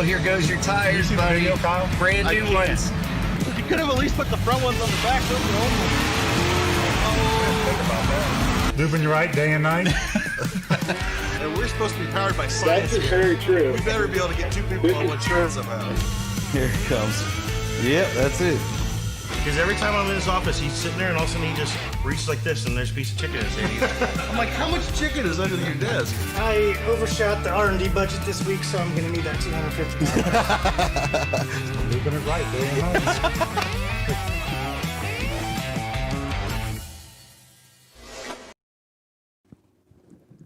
Kyle, here goes your tires, buddy. Brand new ones. You could have at least put the front ones on the back. Those are old ones. Lubing right day and night. And we're supposed to be powered by science. That's very true. We better be able to get two people on one chair somehow. Here it comes. Yep, that's it. Because every time I'm in his office, he's sitting there and all of a sudden he just reaches like this and there's a piece of chicken in his hand. I'm like, how much chicken is under your desk? I overshot the R&D budget this week, so I'm going to need that $250. Lubing it right day and night.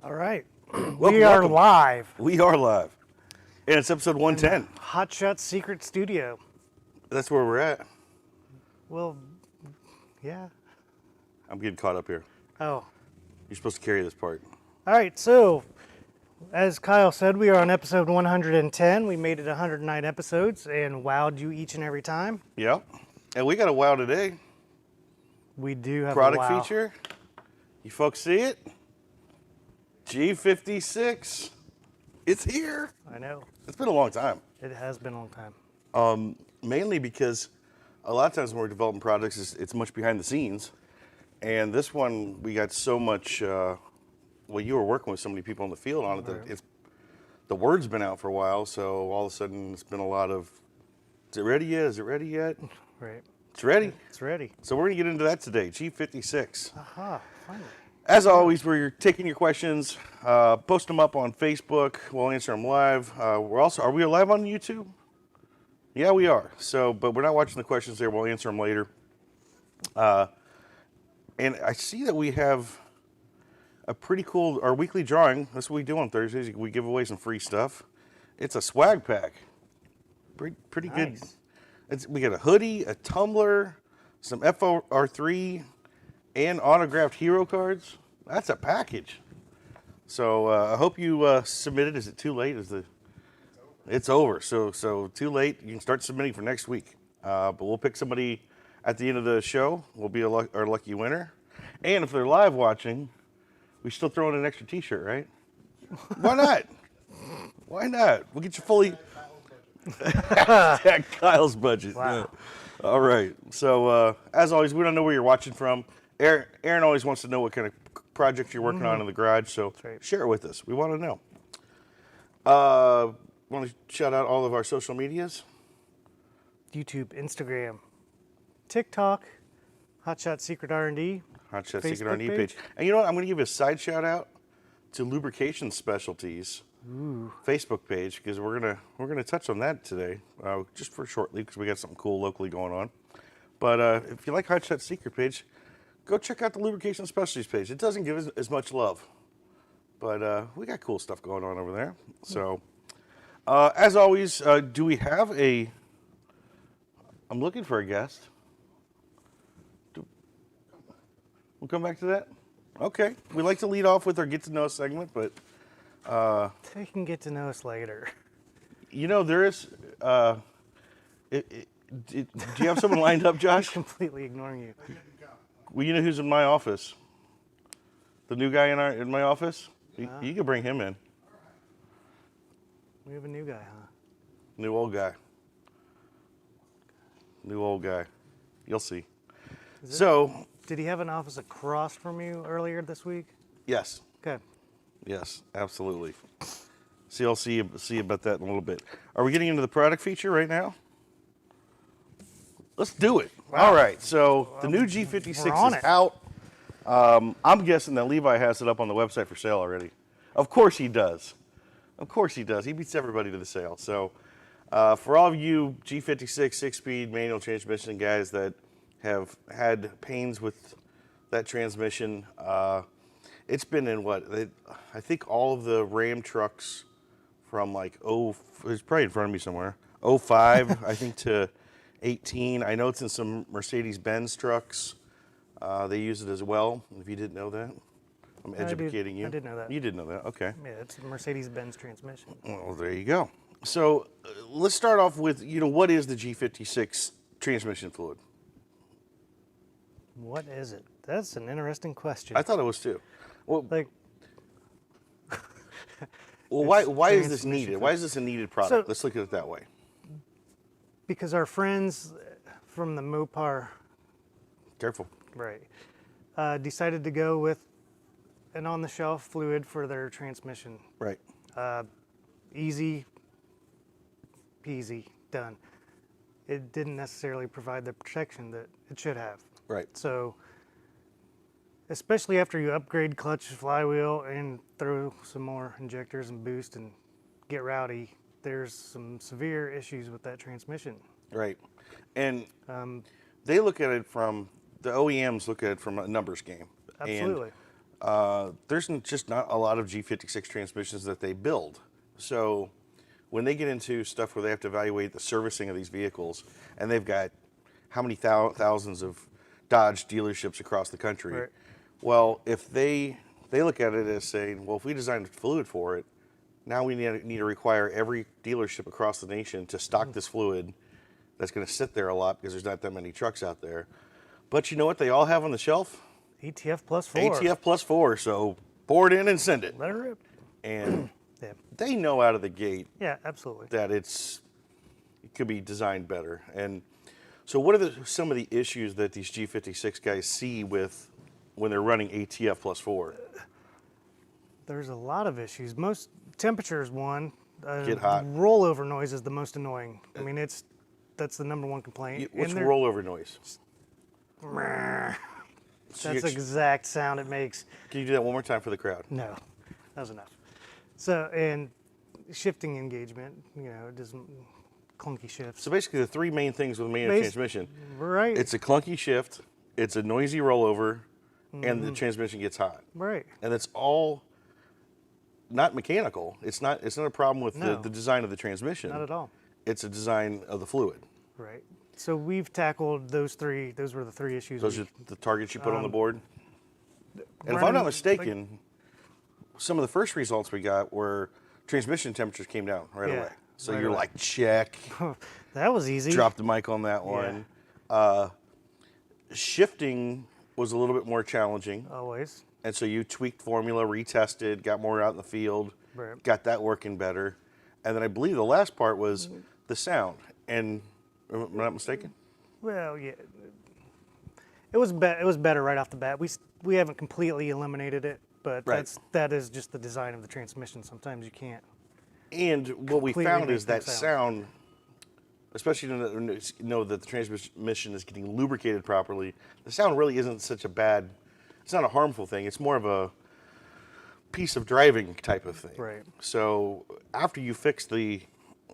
All right. Welcome, we are welcome. live. We are live. And it's episode 110. Hot Shot Secret Studio. That's where we're at. Well, yeah. I'm getting caught up here. Oh. You're supposed to carry this part. All right, so as Kyle said, we are on episode 110. We made it 109 episodes and wowed you each and every time. Yep. And we got a wow today. We do have Product a wow. feature. You folks see it? G56. It's here. I know. It's been a long time. It has been a long time. Mainly because a lot of times when we're developing products, it's much behind the scenes. And this one, we got so much, well, you were working with so many people in the field on it that the word's been out for a while. So all of a sudden it's been a lot of, is it ready yet? Is it ready yet? Right. It's ready. It's ready. So we're gonna get into that today, G56. Aha, finally. As always, we're taking your questions, post them up on Facebook. We'll answer them live. Are we live on YouTube? Yeah, we are. So, but we're not watching the questions there. We'll answer them later. And I see that we have a pretty cool, our weekly drawing. That's what we do on Thursdays. We give away some free stuff. It's a swag pack. Pretty Nice. good. We got a hoodie, a tumbler, some FR3, and autographed hero cards. That's a package. So I hope you submitted. Is it too late? It's over. So too late. You can start submitting for next week. But we'll pick somebody at the end of the show. We'll be our lucky winner. And if they're live watching, we still throw in an extra T-shirt, right? Why not? Why not? We'll get you fully. Hashtag Kyle's budget. Wow. Yeah. All right. So as always, we don't know where you're watching from. Aaron always wants to know what kind of project you're working on in the garage, so right. Share it with us. We want to know. Want to shout out all of our social medias? YouTube, Instagram, TikTok, Hot Shot Secret R&D. Hot Shot Facebook Secret R&D page. page. And you know what? I'm going to give a side shout out to Lubrication Specialties Facebook page because we're gonna touch on that today, just for shortly because we got something cool locally going on. But if you like Hot Shot Secret page, go check out the Lubrication Specialties page. It doesn't give as much love, but we got cool stuff going on over there. So, as always, do we have a... I'm looking for a guest. We'll come back to that? Okay. We like to lead off with our Get to Know Us segment, but... They can get to know us later. You know, there is... do you have someone lined up, Josh? Completely ignoring you. Well, you know who's in my office? The new guy in my office? You can bring him in. We have a new guy, huh? New old guy. New old guy. You'll see. So, Did he have an office across from you earlier this week? yes. Okay. Yes, absolutely. See, I'll see about that in a little bit. Are we getting into the product feature right now? Let's do it. Wow. All right, so the new G56 we're on is it. out. I'm guessing that Levi has it up on the website for sale already. Of course he does. Of course he does. He beats everybody to the sale. So for all of you G56 6-speed manual transmission guys that have had pains with that transmission, it's been in what? I think all of the Ram trucks from like, it's probably in front of me somewhere, 05, I think, to 18. I know it's in some Mercedes-Benz trucks. They use it as well, if you didn't know that. I'm educating you. I did know that. You did know that, okay. Yeah, it's a Mercedes-Benz transmission. Well, there you go. So let's start off with, what is the G56 transmission fluid? What is it? That's an interesting question. I thought it was too. Well, Like, Well, why is this needed? Why is this a needed product? So- Let's look at it that way. Because our friends from the Mopar, Careful. right, decided to go with an on-the-shelf fluid for their transmission. Right. Easy peasy, done. It didn't necessarily provide the protection that it should have. Right. So, especially after you upgrade clutch, flywheel, and throw some more injectors and boost and get rowdy, there's some severe issues with that transmission. Right. And they look at it from, the OEMs look at it from a numbers game. Absolutely. And there's just not a lot of G56 transmissions that they build. So when they get into stuff where they have to evaluate the servicing of these vehicles, and they've got how many thousands of Dodge dealerships across the country, Right. well, if they look at it as saying, well, if we designed a fluid for it, now we need to require every dealership across the nation to stock this fluid that's going to sit there a lot because there's not that many trucks out there. But you know what they all have on the shelf? ATF plus 4. ATF plus 4, so pour it in and send it. Let it rip. And Yeah. they know out of the gate Yeah, absolutely. that it could be designed better. And so what are some of the issues that these G56 guys see with when they're running ATF plus 4? There's a lot of issues. Most temperature is one. Get hot. Rollover noise is the most annoying. I mean, that's the number one complaint. What's And they're- rollover noise? That's the exact sound it makes. Can you do that one more time for the crowd? No, that was enough. So, and shifting engagement, it doesn't, clunky shifts. So basically the three main things with a manual transmission. Right. It's a clunky shift, it's a noisy rollover, and the transmission gets hot. Right. And it's all not mechanical. It's not a problem with No. the design of the transmission. Not at all. It's a design of the fluid. Right. So we've tackled those three. Those were the three issues. Those are the targets you put on the board. And if I'm running, not mistaken, some of the first results we got were transmission temperatures came down right Yeah, away. So right you're away. like, check. That was easy. Drop the mic on that one. Shifting was a little bit more challenging. Always. And so you tweaked formula, retested, got more out in the field, Right. got that working better. And then I believe the last part was the sound. And am I not mistaken? Well, yeah. It was better right off the bat. We haven't completely eliminated it, but Right. that is just the design of the transmission. Sometimes you can't. And what we Completely found make is that things sound, especially to know that the transmission is getting lubricated properly, the sound really isn't such a bad, it's not a harmful thing. It's more of a piece of driving type of thing. Right. So after you fix the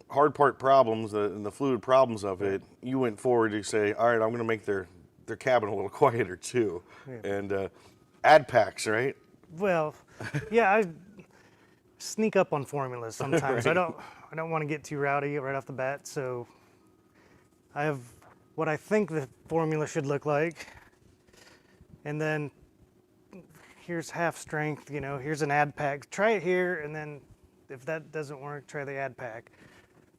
hard part problems and the fluid problems of it, you went forward to say, all right, I'm going to make their cabin a little quieter too. Yeah. And add packs, right? Well, yeah, I sneak up on formulas sometimes. I don't want to get too rowdy right off the bat, so I have what I think the formula should look like, and then here's half strength. Here's an add pack. Try it here, and then if that doesn't work, try the add pack.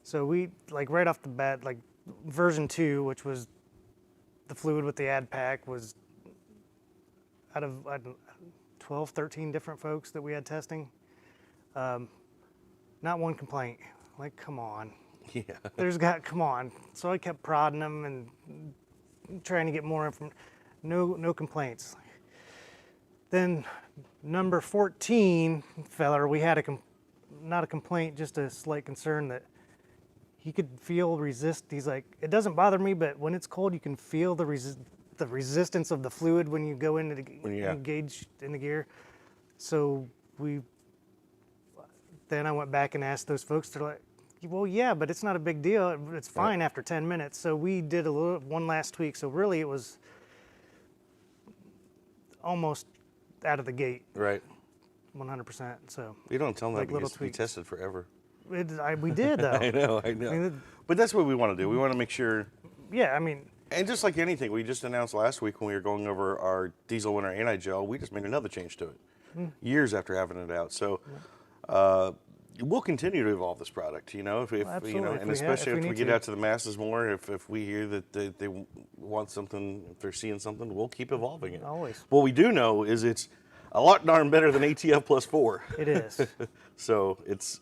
So we right off the bat, version 2, which was the fluid with the add pack, was out of 12, 13 different folks that we had testing. Not one complaint. Come on. Yeah. Come on. So I kept prodding them and trying to get more information. No complaints. Then number 14, feller, we had not a complaint, just a slight concern that he could feel resist. He's like, it doesn't bother me, but when it's cold, you can feel the resistance of the fluid when you go into engage in the gear. So then I went back and asked those folks. They're like, well, yeah, but it's not a big deal. It's fine after 10 minutes. So we did one last tweak. So really, it was almost out of the gate, Right. 100%. So You don't tell them that little because we tweaks. tested forever. we did though. I know. I mean, But that's what we want to do. We want to make sure, yeah, I mean, and just like anything, we just announced last week when we were going over our diesel winter anti-gel, we just made another change to it years after having it out. So we'll continue to evolve this product, if Absolutely. and If especially we if we need get to. out to the masses more, if we hear that they want something, if they're seeing something, we'll keep evolving it. Always. What we do know is it's a lot darn better than ATF plus 4. It is. So it's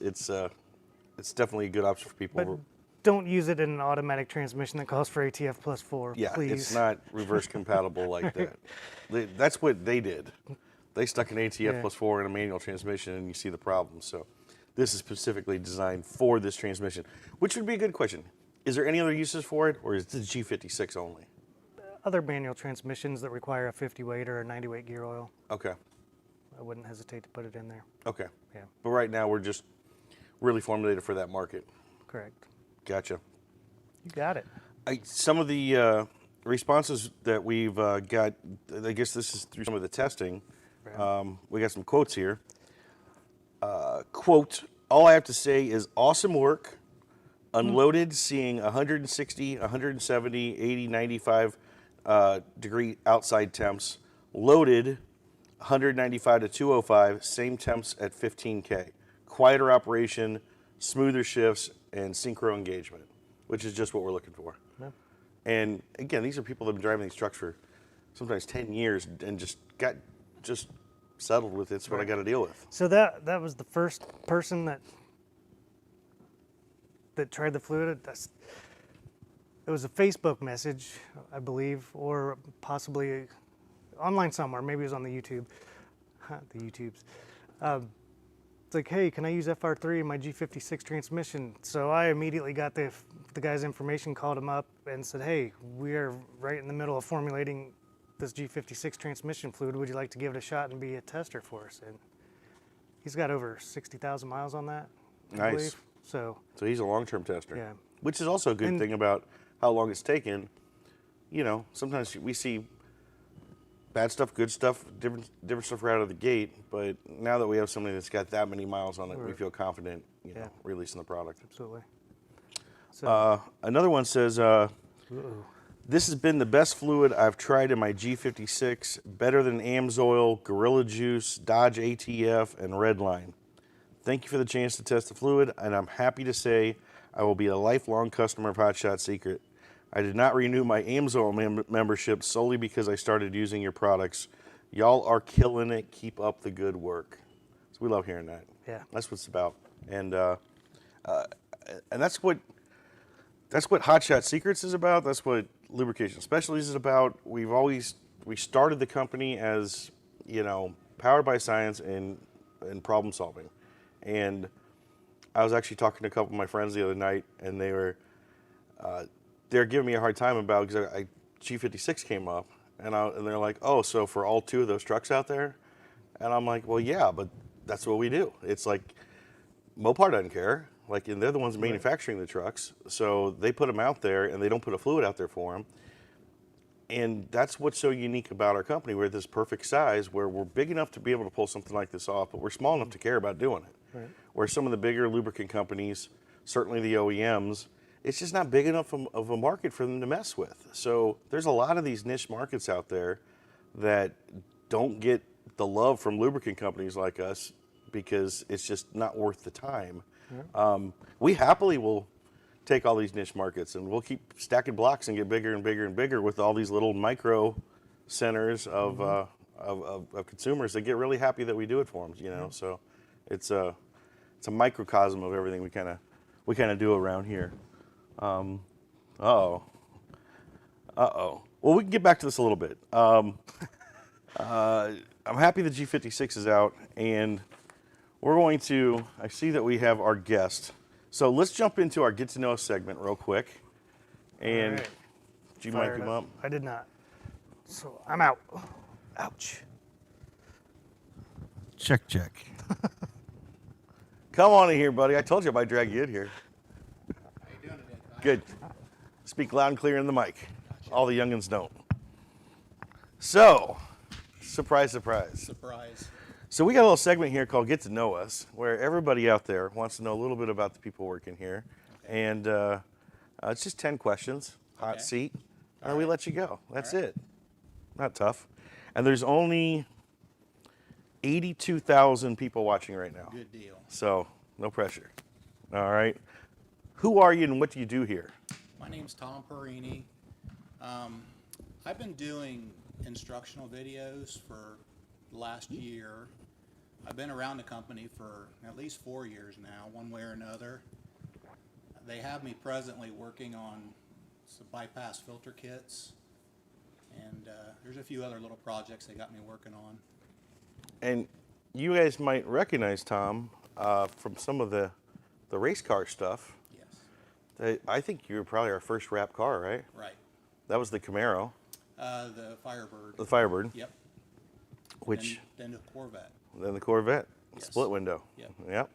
definitely a good option for people. But don't use it in an automatic transmission that calls for ATF plus 4, Yeah, please. it's not reverse compatible like that. That's what they did. They stuck an ATF plus 4 in a manual transmission, and you see the problem. So this is specifically designed for this transmission, which would be a good question. Is there any other uses for it, or is it the G56 only? Other manual transmissions that require a 50 weight or a 90 weight gear oil, Okay, I wouldn't hesitate to put it in there. okay. Yeah, But right now, we're just really formulated for that market. correct. Gotcha. You got it. Some of the responses that we've got, I guess this is through some of the testing. We got some quotes here. Quote, all I have to say is awesome work. Unloaded, seeing 160, 170, 80, 95 degree outside temps. Loaded, 195 to 205, same temps at 15K. Quieter operation, smoother shifts, and synchro engagement, which is just what we're looking for. Yeah. And again, these are people that have been driving these trucks for sometimes 10 years and just got settled with it's what I got to deal with. So that was the first person that tried the fluid. It was a Facebook message, I believe, or possibly online somewhere. Maybe it was on the YouTube. The YouTubes. It's like, hey, can I use FR3 in my G56 transmission? So I immediately got the guy's information, called him up, and said, hey, we are right in the middle of formulating this G56 transmission fluid. Would you like to give it a shot and be a tester for us? And he's got over 60,000 miles on that, I believe. So he's a long-term tester, yeah. Which is also a good thing about how long it's taken. You know, sometimes we see bad stuff, good stuff, different stuff right out of the gate. But now that we have somebody that's got that many miles on it, we feel confident, you know, releasing the product. Absolutely. So, Another one says, this has been the best fluid I've tried in my G56, better than Amsoil, Gorilla Juice, Dodge ATF, and Redline. Thank you for the chance to test the fluid, and I'm happy to say I will be a lifelong customer of Hot Shot Secret. I did not renew my Amsoil membership solely because I started using your products. Y'all are killing it. Keep up the good work. So we love hearing that. Yeah. That's what it's about. And that's what Hot Shot Secrets is about. That's what Lubrication Specialties is about. We started the company as, you know, powered by science and problem solving. And I was actually talking to a couple of my friends the other night, and they're giving me a hard time about because G56 came up, and they're like, oh, so for all 2 of those trucks out there? And I'm like, well, yeah, but that's what we do. It's like Mopar doesn't care. Like, and they're the ones manufacturing the trucks, so they put them out there, and they don't put a fluid out there for them. And that's what's so unique about our company. We're this perfect size where we're big enough to be able to pull something like this off, but we're small enough to care about doing it. Right. Where some of the bigger lubricant companies, certainly the OEMs, it's just not big enough of a market for them to mess with. So there's a lot of these niche markets out there that don't get the love from lubricant companies like us because it's just not worth the time. Yeah. We happily will take all these niche markets and we'll keep stacking blocks and get bigger and bigger and bigger with all these little micro centers of consumers that get really happy that we do it for them, you know. So it's a microcosm of everything we kind of do around here. Well, we can get back to this a little bit. I'm happy the G56 is out, and we're going to, I see that we have our guest. So let's jump into our Get to Know Us segment real quick. And right. Did you mic him up? I did not. So I'm out. Ouch. Check. Come on in here, buddy. I told you I might drag you in here. How you doing today, Ty? Good. Speak loud and clear in the mic. Gotcha. All the youngins don't. So, surprise. Surprise. So we got a little segment here called Get to Know Us, where everybody out there wants to know a little bit about the people working here. Okay. And it's just 10 questions, hot seat, and we let you go. That's it. Not tough. And there's only 82,000 people watching right now. Good deal. So, no pressure. All right. Who are you and what do you do here? My name's Tom Perini. I've been doing instructional videos for last year. I've been around the company for at least 4 years now, one way or another. They have me presently working on some bypass filter kits, and there's a few other little projects they got me working on. And you guys might recognize Tom from some of the race car stuff. Yes. I think you were probably our first wrap car, right? Right. That was the Camaro, The Firebird. the Firebird, Yep. which Then the Corvette. then the Corvette, Yes. split window. Yep. Yep.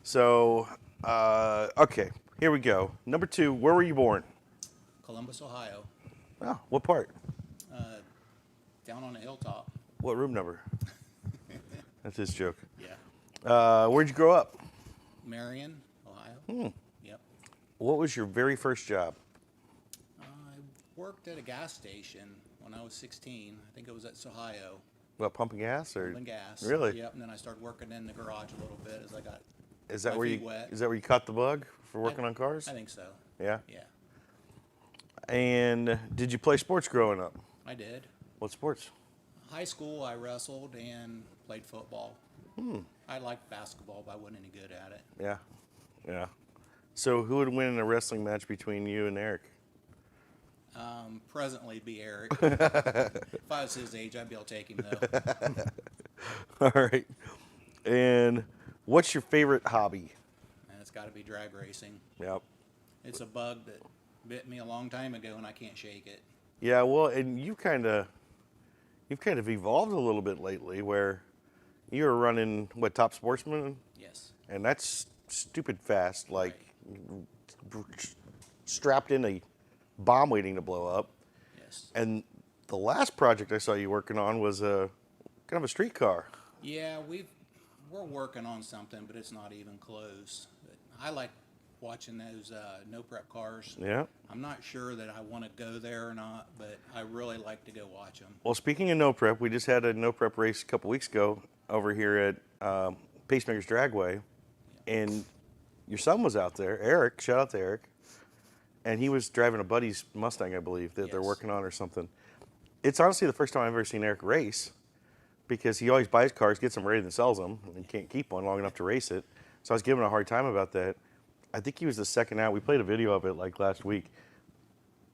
So, okay, here we go. Number 2, where were you born? Columbus, Ohio. Oh, what part? Down on the hilltop. What room number? That's his joke. Yeah. Where'd you grow up? Marion, Ohio. Yep. What was your very first job? I worked at a gas station when I was 16. I think it was at Ohio. What, pumping gas or? Pumping gas. Really? Yep. And then I started working in the garage a little bit as I got. Is that my where feet you? wet. Is that where you caught the bug for working on cars? I think so. Yeah. Yeah. And did you play sports growing up? I did. What sports? High school, I wrestled and played football. I liked basketball, but I wasn't any good at it. Yeah. Yeah. So who would win in a wrestling match between you and Eric? Presently, it'd be Eric. If I was his age, I'd be able to take him though. All right. And what's your favorite hobby? And it's got to be drag racing. Yep. It's a bug that bit me a long time ago, and I can't shake it. Yeah, well, and you've kind of evolved a little bit lately, where you were running what, Top Sportsman, Yes. and that's stupid fast, like strapped in a bomb waiting to blow up. Yes. And the last project I saw you working on was a kind of a street car. Yeah, we're working on something, but it's not even close. But I like watching those no prep cars. Yeah. I'm not sure that I want to go there or not, but I really like to go watch them. Well, speaking of no prep, we just had a no prep race a couple weeks ago over here at Pacemakers Dragway, and your son was out there, Eric. Shout out to Eric. And he was driving a buddy's Mustang, I believe, that they're Yes. working on or something. It's honestly the first time I've ever seen Eric race, because he always buys cars, gets them ready, then sells them, and can't keep one long enough to race it. So I was giving him a hard time about that. I think he was the second out. We played a video of it like last week.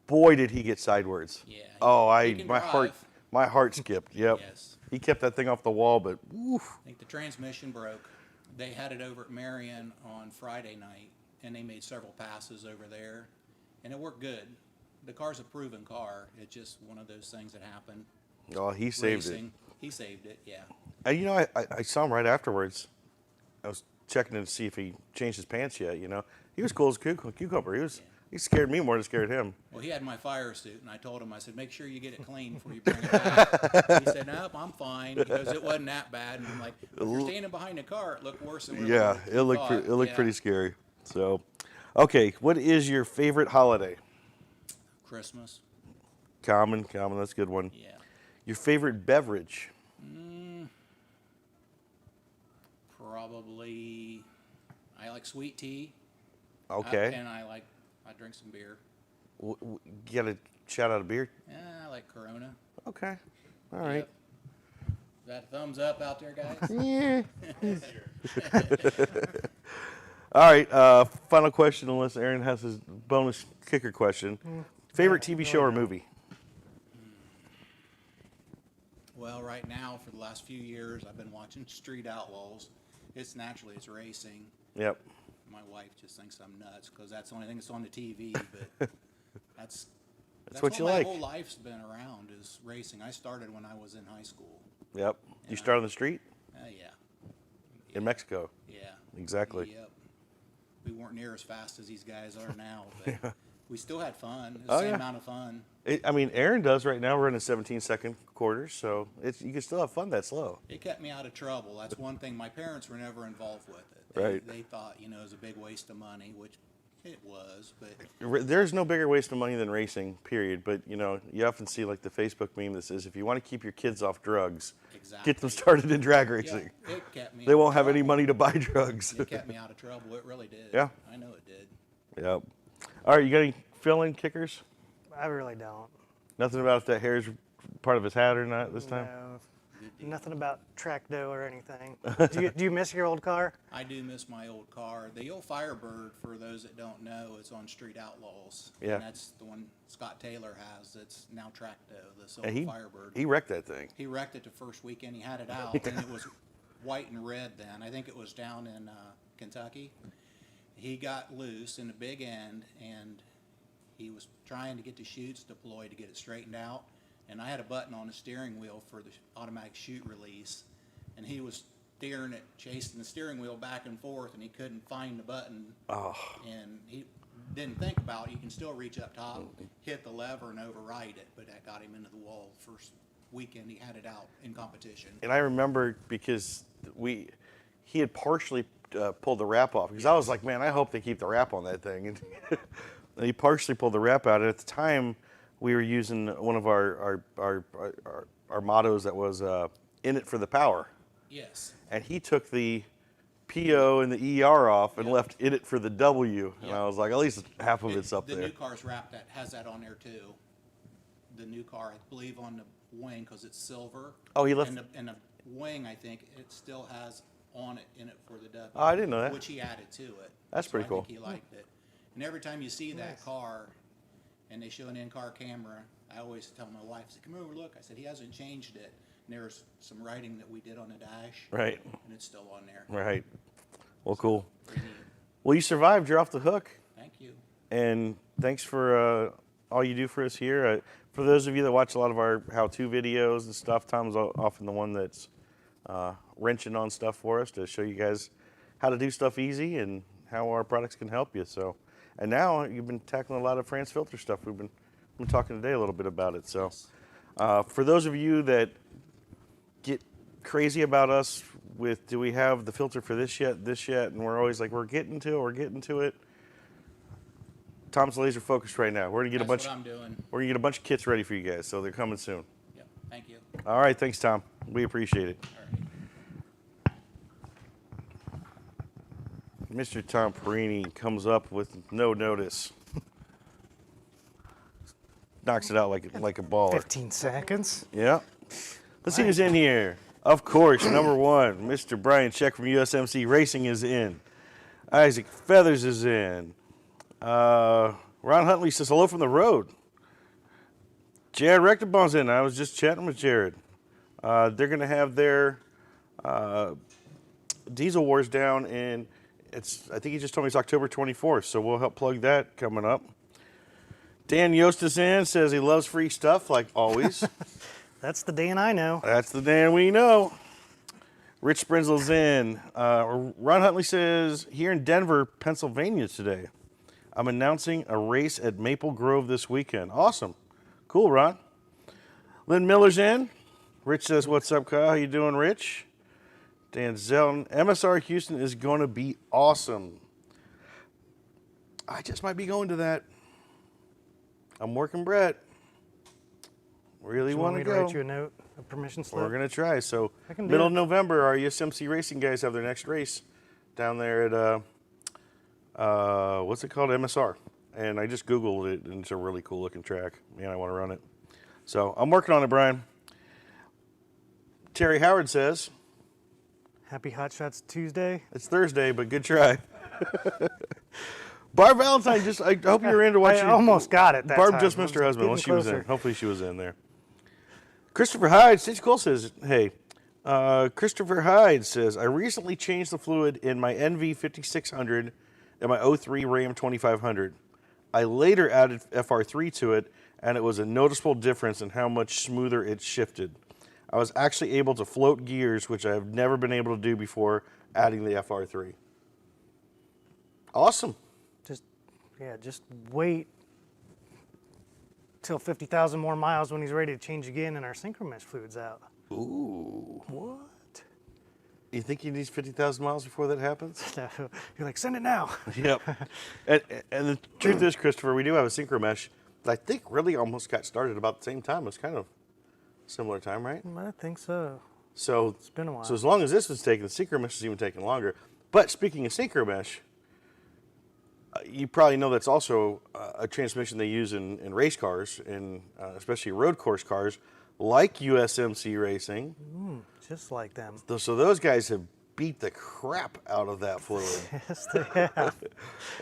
Boy, did he get sidewards. Yeah. Oh, he can drive. my heart skipped. Yep. Yes. He kept that thing off the wall, but woof. I think the transmission broke. They had it over at Marion on Friday night, and they made several passes over there, and it worked good. The car's a proven car. It's just one of those things that happen. Oh, he saved it. Racing. He saved it, yeah. And you know, I saw him right afterwards. I was checking to see if he changed his pants yet. You know, he was cool as a cucumber. He scared me more than scared him. Well, he had my fire suit, and I told him, I said, make sure you get it clean before you bring it back. He said, nope, I'm fine, because it wasn't that bad. And I'm like, if you're standing behind the car, it looked worse than Yeah, it looked pretty scary. So, okay, what is your favorite holiday? Christmas, Common. That's a good one. yeah. Your favorite beverage? Probably, I like sweet tea. Okay. And I drink some beer. You got to shout out a beer? Yeah, I like Corona. Okay. All right. Yep. Is that a thumbs up out there, guys? Yeah. All right. Final question, unless Aaron has his bonus kicker question. Favorite TV show or movie? Well, right now, for the last few years, I've been watching Street Outlaws. It's racing. Yep. My wife just thinks I'm nuts because that's the only thing that's on the TV. But that's what you my like. whole life's been around is racing. I started when I was in high school. Yep. You Yeah. start on the street Yeah. in Mexico. Yeah. Exactly. Yep. We weren't near as fast as these guys are now, but we still had fun. It was Oh, the same yeah. amount of fun. I mean, Aaron does right now. We're in a 17-second quarters, so you can still have fun that slow. It kept me out of trouble. That's one thing. My parents were never involved with it. Right. They thought, it was a big waste of money, which it was. But There's no bigger waste of money than racing, period. But, you often see like the Facebook meme that says, if you want to keep your kids off drugs, exactly. get them started in drag Yeah, racing. it kept me. They out won't of have any trouble. money to buy drugs. It kept me out of trouble. It really did. Yeah. I know it did. Yep. All right, you got any fill-in kickers? I really don't. Nothing about if that hair's part of his hat or not this time? No. deal. Nothing about track dough or anything. Do you miss your old car? I do miss my old car. The old Firebird, for those that don't know, is on Street Outlaws. Yeah. And that's the one Scott Taylor has that's now track dough, this old And Firebird. he wrecked that thing. He wrecked it the first weekend he had it out, and it was white and red then. I think it was down in Kentucky. He got loose in the big end, and he was trying to get the chutes deployed to get it straightened out. And I had a button on the steering wheel for the automatic chute release, and he was steering it, chasing the steering wheel back and forth, and he couldn't find the button. Oh. And he didn't think about it. You can still reach up top, hit the lever, and override it, but that got him into the wall first weekend he had it out in competition. And I remember because he had partially pulled the wrap off, because I was like, man, I hope they keep the wrap on that thing. And he partially pulled the wrap out, and at the time we were using one of our mottos that was in it for the power. Yes. And he took the PO and the ER off and left in it for the W. And I was like, at least half of it's up the there. The new car's wrapped that has that on there too. The new car, I believe, on the wing, because it's silver. Oh, he left. And the wing, I think, it still has on it in it for the W. Oh, I didn't know that. Which he added to it. That's pretty cool. I think he liked it. And every time you see that car, and they show an in-car camera, I always tell my wife, I said, come over, look. I said, he hasn't changed it. And there's some writing that we did on the dash. Right. And it's still on there. Right. Well, cool. Pretty neat. Well, you survived. You're off the hook. Thank you. And thanks for all you do for us here. For those of you that watch a lot of our how-to videos and stuff, Tom's often the one that's wrenching on stuff for us to show you guys how to do stuff easy and how our products can help you. So, and now you've been tackling a lot of France filter stuff. We've been talking today a little bit about it. So, for those of you that get crazy about us with, do we have the filter for this yet, and we're always like, we're getting to it. Tom's laser focused right now. We're gonna get That's what I'm doing. We're gonna get a bunch of kits ready for you guys, so they're coming soon. Yep. Thank you. All right, thanks, Tom. We appreciate it. All right. Mr. Tom Perini comes up with no notice. Knocks it out like a baller. 15 seconds. Yeah. Let's see who's in here. Of course, number one, Mr. Brian Check from USMC Racing is in. Isaac Feathers is in. Ron Huntley says hello from the road. Jared Rechtebaum's in. I was just chatting with Jared. They're going to have their Diesel Wars down in, I think he just told me it's October 24th, so we'll help plug that coming up. Dan Yost is in, says he loves free stuff like always. That's the Dan I know. That's the Dan we know. Rich Sprinzel's in. Ron Huntley says, here in Denver, Pennsylvania today, I'm announcing a race at Maple Grove this weekend. Awesome. Cool, Ron. Lynn Miller's in. Rich says, what's up, Kyle? How you doing, Rich? Dan Zelton. MSR Houston is going to be awesome. I just might be going to that. I'm working Brett. Really want to me to go. write you a note, a permission slip? We're going to try. So I can do middle it. of November, our USMC Racing guys have their next race down there at, what's it called? MSR. And I just Googled it, and it's a really cool looking track. Man, I want to run it. So I'm working on it, Brian. Terry Howard says, Happy Hot Shots Tuesday. it's Thursday, but good try. Barb Valentine, I hope you were in to watch I it. almost got it that Barb time. just I missed her was husband. Well, getting she was in. closer. Hopefully she was in there. Christopher Hyde, Stitch Cole says, hey, Christopher Hyde says, I recently changed the fluid in my NV 5600 and my 03 Ram 2500. I later added FR3 to it, and it was a noticeable difference in how much smoother it shifted. I was actually able to float gears, which I have never been able to do before adding the FR3. Awesome. Just wait till 50,000 more miles when he's ready to change again and our synchromesh fluid's out. Ooh. What? You think he needs 50,000 miles before that happens? You're like, send it now. Yep. And the truth is, Christopher, we do have a synchromesh that I think really almost got started about the same time. It was kind of similar time, right? I think so. So It's been a while. So as long as this was taking, the synchromesh is even taking longer. But speaking of synchromesh, you probably know that's also a transmission they use in race cars, and especially road course cars. like USMC Racing. Just like them. So those guys have beat the crap out of that fluid. Yes, they have.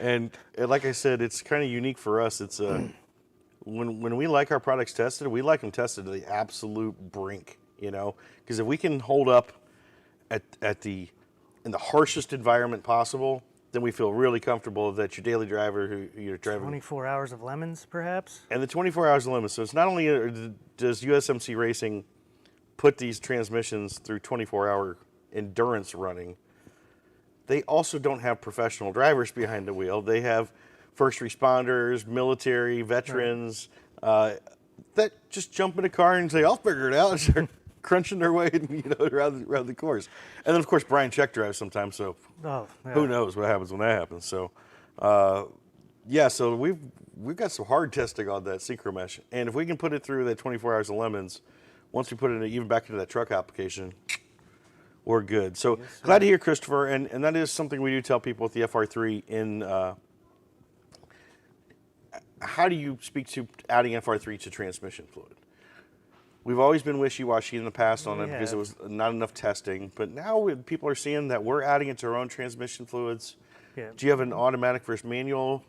And like I said, it's kind of unique for us. It's when we like our products tested, we like them tested to the absolute brink, you know, because if we can hold up in the harshest environment possible, then we feel really comfortable that your daily driver who you're driving 24 hours of lemons, perhaps. and the 24 hours of lemons. So it's not only does USMC Racing put these transmissions through 24-hour endurance running, they also don't have professional drivers behind the wheel. They have first responders, military, veterans that just jump in a car and say, "I'll figure it out," and start crunching their way, around the course. And then, of course, Brian Check drives sometimes, so who knows what happens when that happens. So, so we've got some hard testing on that synchro mesh, and if we can put it through that 24 hours of lemons, once we put it even back into that truck application, we're good. So glad to hear, Christopher, and that is something we do tell people with the FR3 in. How do you speak to adding FR3 to transmission fluid? We've always been wishy-washy in the past on it because it was not enough testing, but now people are seeing that we're adding it to our own transmission fluids. Yeah. Do you have an automatic versus manual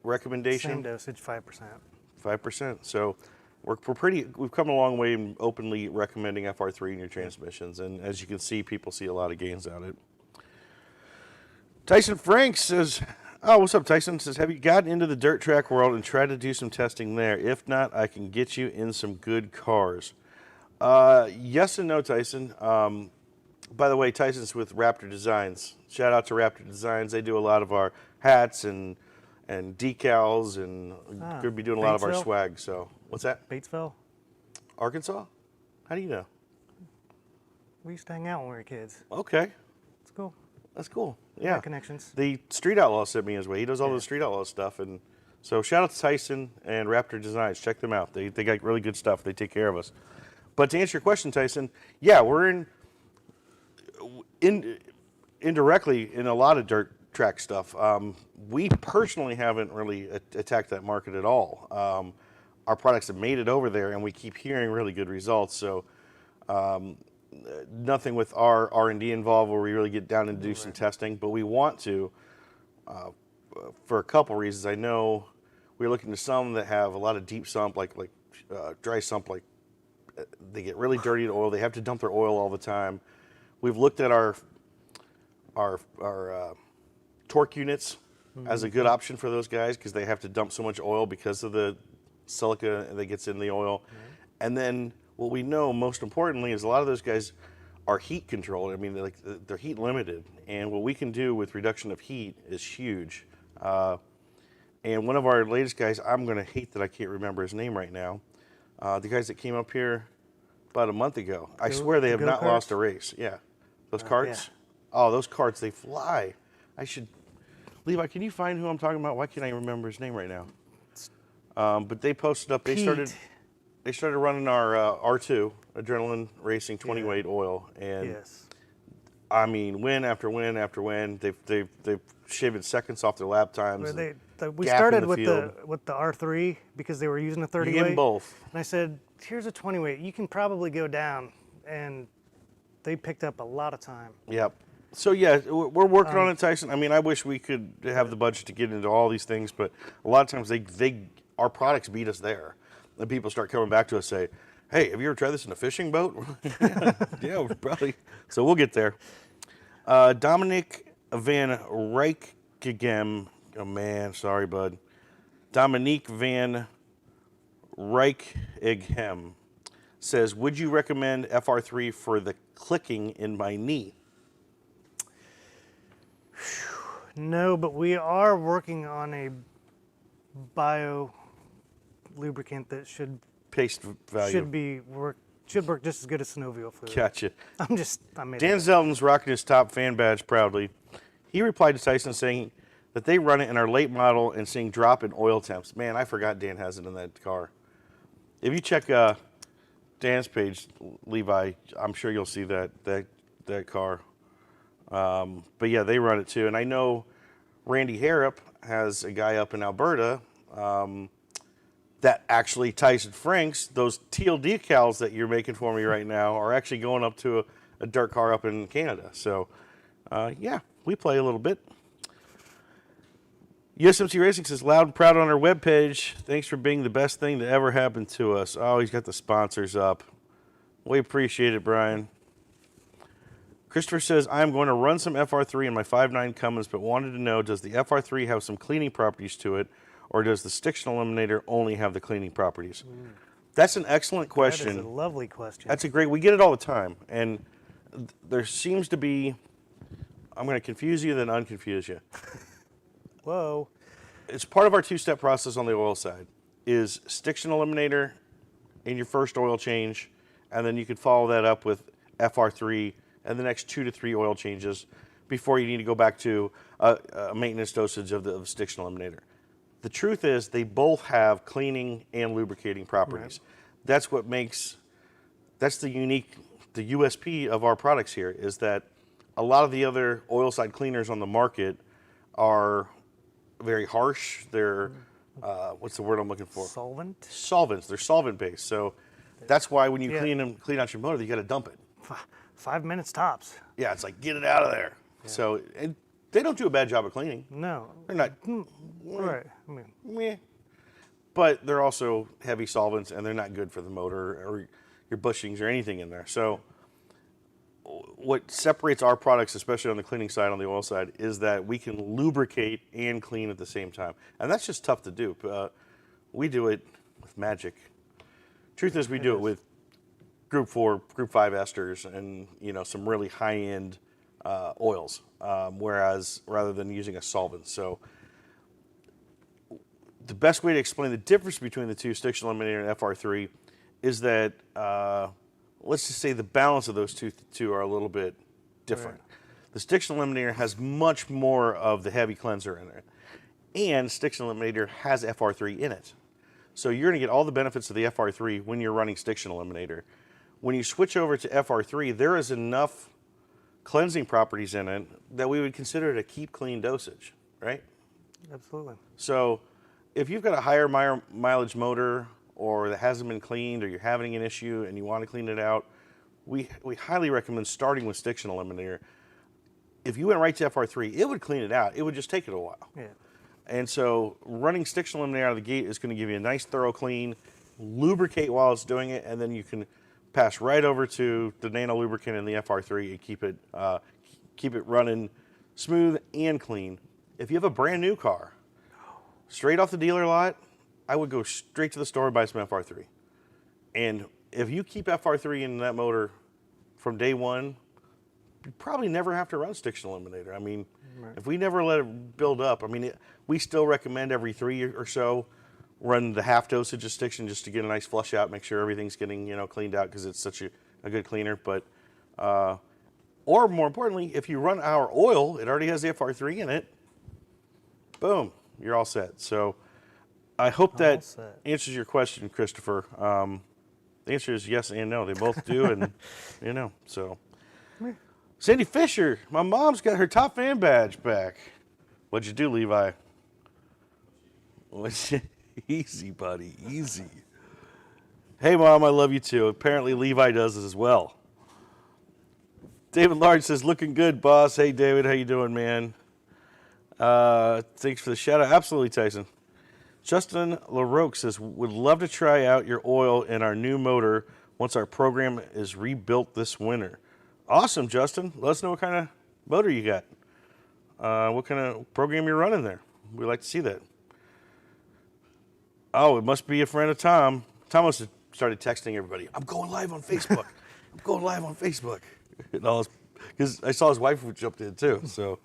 recommendation? Same dosage, 5%. 5%. So we've come a long way in openly recommending FR3 in your transmissions, and as you can see, people see a lot of gains out of it. Tyson Frank says, oh, what's up, Tyson? Says, have you gotten into the dirt track world and tried to do some testing there? If not, I can get you in some good cars. Yes and no, Tyson. By the way, Tyson's with Raptor Designs. Shout out to Raptor Designs. They do a lot of our hats and decals, and could be doing a lot of our Batesville? swag. So, what's that? Batesville? Arkansas? How do you know? We used to hang out when we were kids. Okay, It's cool. that's cool. Yeah, Connections. The Street Outlaw sent me his way. He does all the Street Outlaw stuff, and so shout out to Tyson and Raptor Designs. Check them out. They got really good stuff. They take care of us. But to answer your question, Tyson, yeah, we're indirectly in a lot of dirt track stuff. We personally haven't really attacked that market at all. Our products have made it over there, and we keep hearing really good results. So nothing with our R&D involved where we really get down and do some testing, but we want to for a couple reasons. I know we're looking to some that have a lot of deep sump, like dry sump, like they get really dirty in oil. They have to dump their oil all the time. We've looked at our torque units as a good option for those guys because they have to dump so much oil because of the silica that gets in the oil. And then what we know most importantly is a lot of those guys are heat controlled. I mean, they're heat limited, and what we can do with reduction of heat is huge. And one of our latest guys, I'm going to hate that I can't remember his name right now. The guys that came up here about a month ago, I swear they have not lost a race. Yeah, those carts. Yeah. Oh, those carts, they fly. Levi, can you find who I'm talking about? Why can't I remember his name right now? But they posted up. They started running our R2 Adrenaline Racing 20 weight oil, and I mean, win after win after win. They've shaved seconds off their lap times. We started with the R3 because they were using a 30 you weight. Them both. And I said, here's a 20 weight. You can probably go down, and they picked up a lot of time. Yep. So yeah, we're working on it, Tyson. I mean, I wish we could have the budget to get into all these things, but a lot of times our products beat us there. Then people start coming back to us and say, hey, have you ever tried this in a fishing boat? Yeah, probably. So we'll get there. Dominic Van Rijkegem. Oh, man, sorry, bud. Dominique Van Rijkegem says, would you recommend FR3 for the clicking in my knee? No, but we are working on a bio lubricant that should Paste value. should work just as good as synovial fluid. Gotcha. I made Dan it. Zeldin's rocking his top fan badge proudly. He replied to Tyson saying that they run it in our late model and seeing drop in oil temps. Man, I forgot Dan has it in that car. If you check Dan's page, Levi, I'm sure you'll see that car. But yeah, they run it too. And I know Randy Harrop has a guy up in Alberta. that actually, Tyson Franks, those teal decals that you're making for me right now are actually going up to a dirt car up in Canada. So, yeah, we play a little bit. USMC Racing says, loud and proud on our webpage. Thanks for being the best thing to ever happen to us. Oh, he's got the sponsors up. We appreciate it, Brian. Christopher says, I'm going to run some FR3 in my 5.9 Cummins, but wanted to know, does the FR3 have some cleaning properties to it, or does the Stiction Eliminator only have the cleaning properties? That's an excellent question. That is a lovely question. That's a great, we get it all the time. And there seems to be, I'm going to confuse you, then unconfuse you. Whoa. It's part of our two-step process on the oil side, is Stiction Eliminator in your first oil change, and then you could follow that up with FR3 and the next 2 to 3 oil changes before you need to go back to a maintenance dosage of the Stiction Eliminator. The truth is they both have cleaning and lubricating properties. Right. That's what makes, that's the USP of our products here, is that a lot of the other oil side cleaners on the market are very harsh. They're, what's the word I'm looking for? Solvent? Solvents. They're solvent based. So that's why when you clean out your motor, you got to dump it. 5 minutes tops. Yeah, it's like, get it out of there. Yeah. So they don't do a bad job of cleaning. No. They're not. Right. I mean, meh. But they're also heavy solvents, and they're not good for the motor or your bushings or anything in there. So what separates our products, especially on the cleaning side, on the oil side, is that we can lubricate and clean at the same time. And that's just tough to do. We do it with magic. Truth is, we do it with Group 4, Group 5 esters and, some really high-end oils, whereas rather than using a solvent. So the best way to explain the difference between the two, Stiction Eliminator and FR3, is that let's just say the balance of those two are a little bit different. Right. The Stiction Eliminator has much more of the heavy cleanser in it, and Stiction Eliminator has FR3 in it. So you're going to get all the benefits of the FR3 when you're running Stiction Eliminator. When you switch over to FR3, there is enough cleansing properties in it that we would consider it a keep clean dosage, right? Absolutely. So if you've got a higher mileage motor or that hasn't been cleaned or you're having an issue and you want to clean it out, we highly recommend starting with Stiction Eliminator. If you went right to FR3, it would clean it out. It would just take it a while. Yeah. And so running Stiction Eliminator out of the gate is going to give you a nice thorough clean, lubricate while it's doing it, and then you can pass right over to the nano lubricant in the FR3 and keep it running smooth and clean. If you have a brand new car, straight off the dealer lot, I would go straight to the store and buy some FR3. And if you keep FR3 in that motor from day one, you probably never have to run Stiction Eliminator. I mean, if we never let it build up, we still recommend every 3 or so run the half dosage of Stiction just to get a nice flush out, make sure everything's getting cleaned out because it's such a good cleaner. But or more importantly, if you run our oil, it already has the FR3 in it. Boom, you're all set. So I hope that answers your question, Christopher. The answer is yes and no. They both do, and so. Sandy Fisher, my mom's got her top fan badge back. What'd you do, Levi? Easy, buddy, easy. Hey, Mom, I love you too. Apparently, Levi does as well. David Large says, looking good, boss. Hey, David, how you doing, man? Thanks for the shout out. Absolutely, Tyson. Justin LaRoque says, would love to try out your oil in our new motor once our program is rebuilt this winter. Awesome, Justin. Let us know what kind of motor you got. What kind of program you're running there. We'd like to see that. Oh, it must be a friend of Tom. Tom must have started texting everybody. I'm going live on Facebook. I'm going live on Facebook. Because I saw his wife jumped in too. So,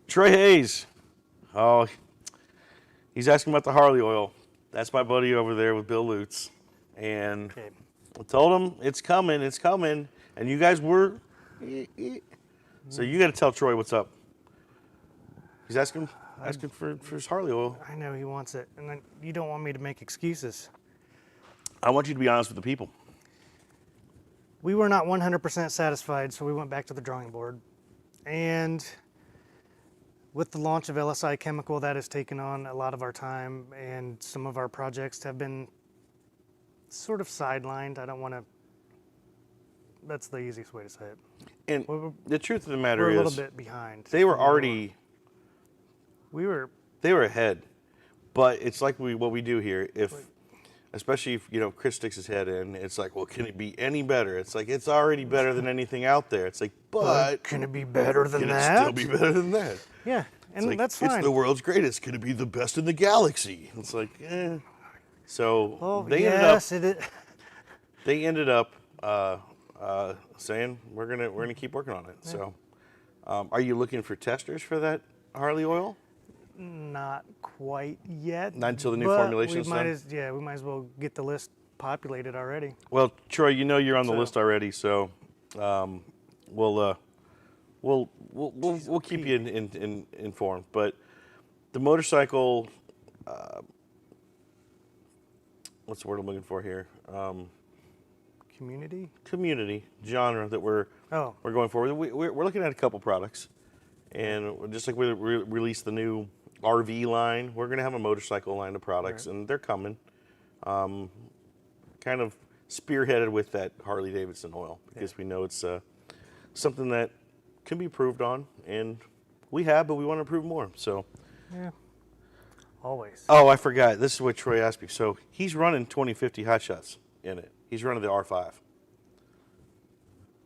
Troy Hayes. Oh, he's asking about the Harley oil. That's my buddy over there with Bill Lutz. And I told him it's coming. And you guys were. So you got to tell Troy what's up. He's asking for his Harley oil. I know he wants it, and then you don't want me to make excuses. I want you to be honest with the people. We were not 100% satisfied, so we went back to the drawing board. And with the launch of LSI Chemical, that has taken on a lot of our time, and some of our projects have been sort of sidelined. I don't want to. That's the easiest way to say it. And the truth of the matter We're a is, little bit behind. they were already. We were. They were ahead, but it's like what we do here. Especially if Chris sticks his head in, it's like, well, can it be any better? It's like it's already better than anything out there. It's like, but Can it be better than can that? it still be better than that? Yeah, and It's like, that's fine. It's the world's greatest. Can it be the best in the galaxy? It's like, eh. So well, they yes, it is. ended up saying we're gonna keep working on it. Yeah. So, are you looking for testers for that Harley oil? Not quite yet. Not until the new but formulation is done? we might as well get the list populated already. Well, Troy, you're on the list already, so we'll keep you informed. But the motorcycle, what's the word I'm looking for here? Community genre that we're going for. We're looking at a couple products, and just like we released the new RV line, we're going to have a motorcycle line of products, and they're coming. Kind of spearheaded with that Harley Davidson oil, because we know it's something that can be improved on, and we have, but we want to improve more. So, yeah, always. Oh, I forgot. This is what Troy asked me. So he's running 2050 Hot Shots in it. He's running the R5,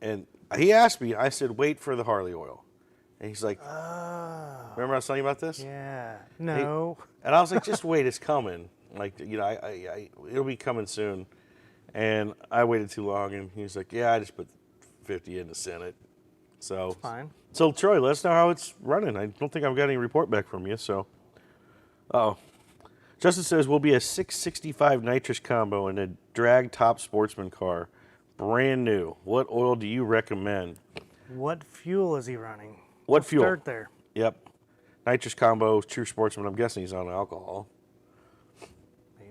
and he asked me. I said, "Wait for the Harley oil," and he's like, "Remember I was telling you about this?" Yeah. No. And I was like, "Just wait, it's coming. Like, it'll be coming soon." And I waited too long, and he was like, "Yeah, I just put 50 in the Senate." So it's fine. So Troy, let us know how it's running. I don't think I've got any report back from you. So, Justin says we'll be a 665 nitrous combo in a drag top sportsman car, brand new. What oil do you recommend? What fuel is he running? What fuel? Start there. Yep, nitrous combo, true sportsman. I'm guessing he's on alcohol.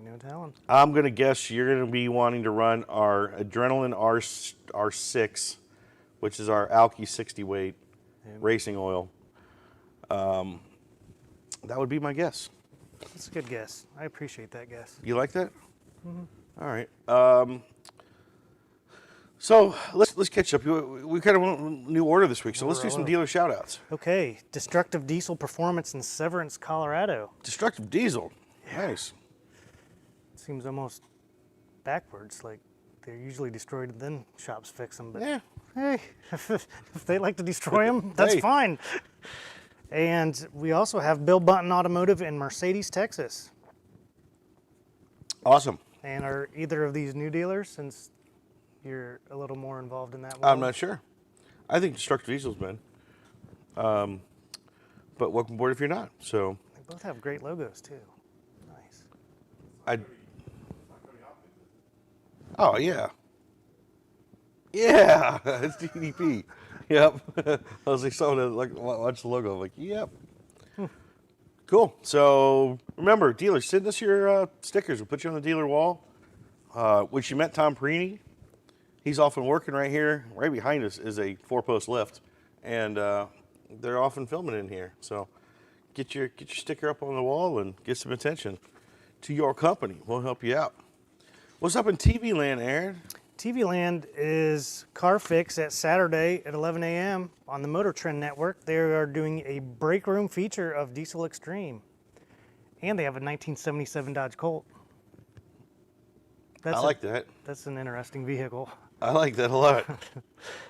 No telling. I'm going to guess you're going to be wanting to run our Adrenaline R6, which is our Alky 60 weight racing oil. That would be my guess. That's a good guess. I appreciate that guess. You like that? Mm-hmm. All right. So let's catch up. We kind of went new order this week, so let's do some dealer shout-outs. Okay. Destructive Diesel Performance in Severance, Colorado. Destructive Diesel. Yeah. Nice. Seems almost backwards, like they're usually destroyed and then shops fix them. But yeah, hey, if they like to destroy them, that's fine. And we also have Bill Bunton Automotive in Mercedes, Texas. Awesome. And are either of these new dealers, since you're a little more involved in that world? I'm not sure. I think Destructive Diesel's been. But welcome aboard if you're not. So they both have great logos too. Nice. Oh, yeah. Yeah, it's DDP. Yep. I was like, someone like watch the logo. I'm like, yep. Cool. So remember, dealers, send us your stickers. We'll put you on the dealer wall. Which you met Tom Perini. He's often working right here. Right behind us is a 4-post lift, and they're often filming in here. So get your sticker up on the wall and get some attention to your company. We'll help you out. What's up in TV land, Aaron? TV Land is Car Fix at Saturday at 11 a.m. on the Motor Trend Network. They are doing a break room feature of Diesel Extreme. And they have a 1977 Dodge Colt. I like that. That's an interesting vehicle. I like that a lot.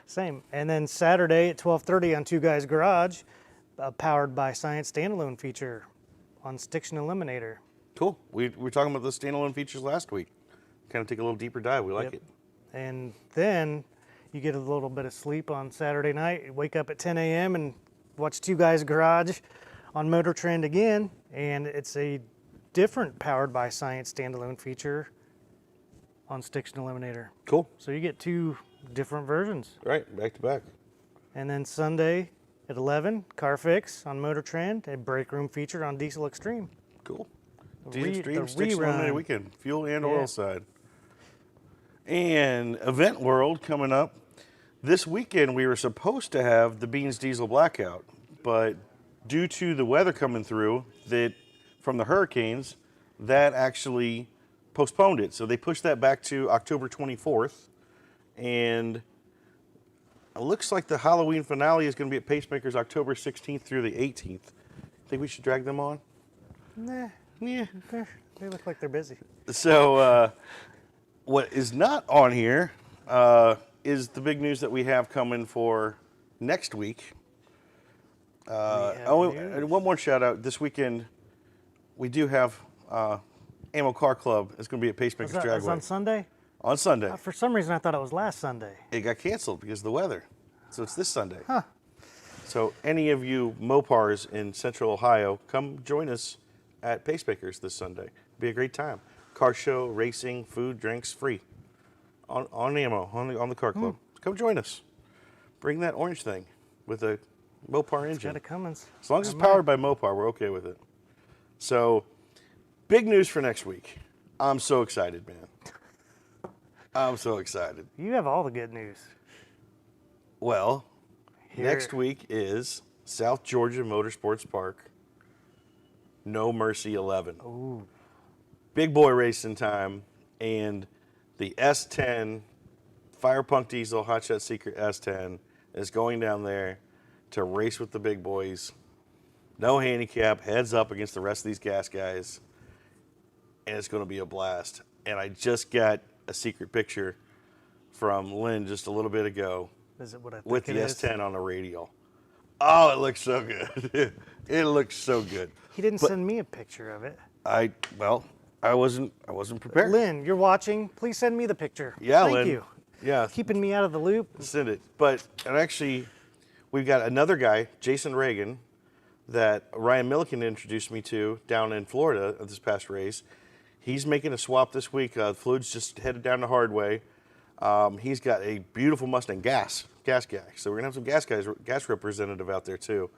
Same. And then Saturday at 12:30 on Two Guys Garage, powered by Science Standalone feature on Stiction Eliminator. Cool. We were talking about the standalone features last week. Kind of take a little deeper dive. We like it. And then you get a little bit of sleep on Saturday night. You wake up at 10 a.m. and watch Two Guys Garage on Motor Trend again. And it's a different powered by Science standalone feature on Stiction Eliminator. Cool. So you get two different versions. Right, back to back. And then Sunday at 11, Car Fix on Motor Trend, a break room feature on Diesel Extreme. Cool. The Diesel Extreme, the Stiction rerun. Eliminator weekend. Fuel and oil side. And Event World coming up. This weekend we were supposed to have the Beans Diesel Blackout, but due to the weather coming through that from the hurricanes, that actually postponed it. So they pushed that back to October 24th. And it looks like the Halloween finale is going to be at Pacemakers October 16th through the 18th. Think we should drag them on? Nah, Yeah. they look like they're busy. So what is not on here is the big news that we have coming for next week. And one more shout out. This weekend, we do have Ammo Car Club. It's going to be at Pacemakers That's Dragway. on Sunday? On Sunday. For some reason, I thought it was last Sunday. It got canceled because of the weather. So it's this Sunday. Huh. So any of you Mopars in Central Ohio, come join us at Pacemakers this Sunday. It'll be a great time. Car show, racing, food, drinks, free. On ammo, on the car club. Come join us. Bring that orange thing with a Mopar engine. Got a Cummins. As long as it's powered by Mopar, we're okay with it. So, big news for next week. I'm so excited, man. I'm so excited. You have all the good news. Well, Here- next week is South Georgia Motorsports Park. No Mercy 11. Ooh. Big boy racing time, and the S10 Fire Punk Diesel Hot Shot Secret S10 is going down there to race with the big boys. No handicap, heads up against the rest of these gas guys, and it's going to be a blast. And I just got a secret picture from Lynn just a little bit ago Is it what I think with it the is? S10 on the radial. Oh, it looks so good. It looks so good. He didn't But send me a picture of it. I wasn't prepared. Lynn, you're watching. Please send me the picture. Yeah, Thank Lynn. you. Yeah, Keeping me out of the loop. send it. But and actually, we've got another guy, Jason Reagan, that Ryan Milliken introduced me to down in Florida at this past race. He's making a swap this week. Fluid's just headed down the hard way. He's got a beautiful Mustang gas guy. So we're gonna have some gas representative out there too.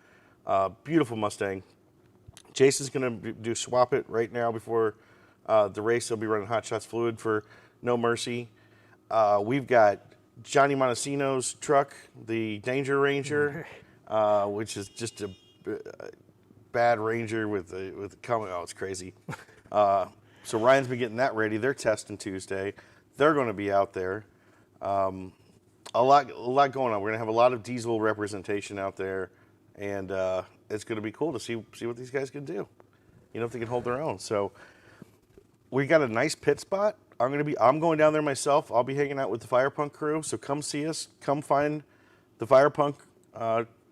Beautiful Mustang. Jason's gonna do swap it right now before the race. He'll be running Hot Shots Fluid for No Mercy. We've got Johnny Montesino's truck, the Danger Ranger, which is just a bad Ranger with coming. Oh, it's crazy. So Ryan's been getting that ready. They're testing Tuesday. They're going to be out there. A lot going on. We're going to have a lot of diesel representation out there, and it's going to be cool to see what these guys can do. You know, if they can hold their own. So we got a nice pit spot. I'm going down there myself. I'll be hanging out with the Fire Punk crew. So come see us. Come find the Fire Punk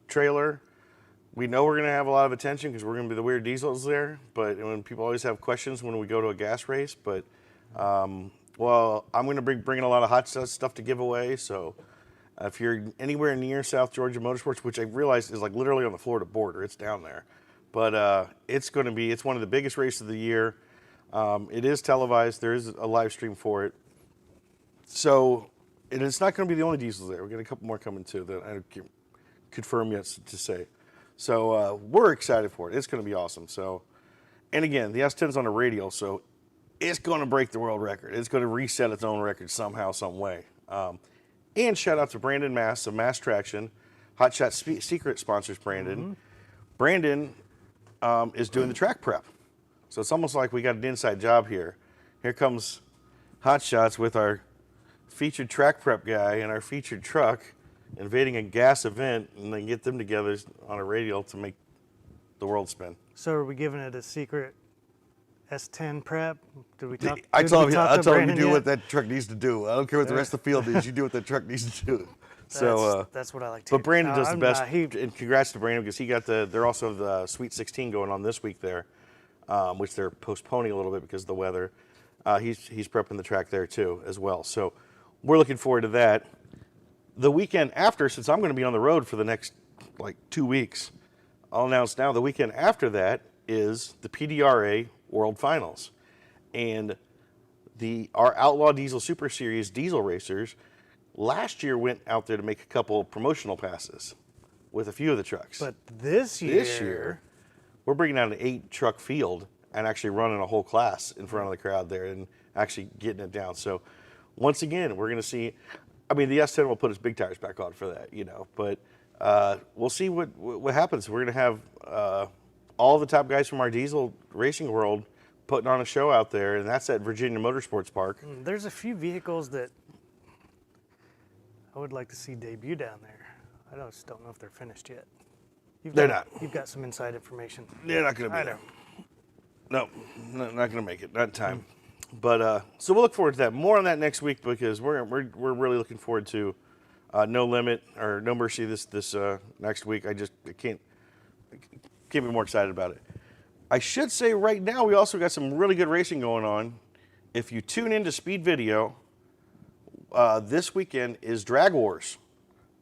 trailer. We know we're going to have a lot of attention because we're going to be the weird diesels there. But when people always have questions when we go to a gas race. But well, I'm going to be bringing a lot of hot stuff to give away. So if you're anywhere near South Georgia Motorsports, which I realize is like literally on the Florida border, it's down there. But it's one of the biggest races of the year. It is televised. There is a live stream for it. So, and it's not going to be the only diesels there. We're getting a couple more coming too that I can't confirm yet to say. So we're excited for it. It's going to be awesome. So, and again, the S10's on a radial, so it's going to break the world record. It's going to reset its own record somehow, some way. And shout out to Brandon Mass of Mass Traction. Hot Shot Secret sponsors Brandon. Mm-hmm. Brandon is doing the track prep. So it's almost like we got an inside job here. Here comes Hot Shots with our featured track prep guy and our featured truck invading a gas event, and then get them together on a radial to make the world spin. So are we giving it a secret S10 prep? Did we talk? I told him you do yet? what that truck needs to do. I don't care what the rest of the field is. You do what that truck needs to do. So that's what I like to But hear. Brandon No, does the I'm best. not. And congrats to Brandon because he got they're also the Sweet 16 going on this week there, which they're postponing a little bit because of the weather. He's prepping the track there too as well. So we're looking forward to that. The weekend after, since I'm going to be on the road for the next 2 weeks, I'll announce now the weekend after that is the PDRA World Finals. And our Outlaw Diesel Super Series diesel racers last year went out there to make a couple promotional passes with a few of the trucks. But this year, we're bringing out an 8-truck field and actually running a whole class in front of the crowd there and actually getting it down. So once again, we're going to see, the S10 will put its big tires back on for that, but we'll see what happens. We're going to have all the top guys from our diesel racing world putting on a show out there, and that's at Virginia Motorsports Park. There's a few vehicles that I would like to see debut down there. I just don't know if they're finished yet. They're not. You've got some inside information. They're not going to be I there. know. No, not going to make it. Not in time. But so we'll look forward to that. More on that next week because we're really looking forward to No Limit or No Mercy this next week. I can't be more excited about it. I should say right now we also got some really good racing going on. If you tune into Speed Video, this weekend is Drag Wars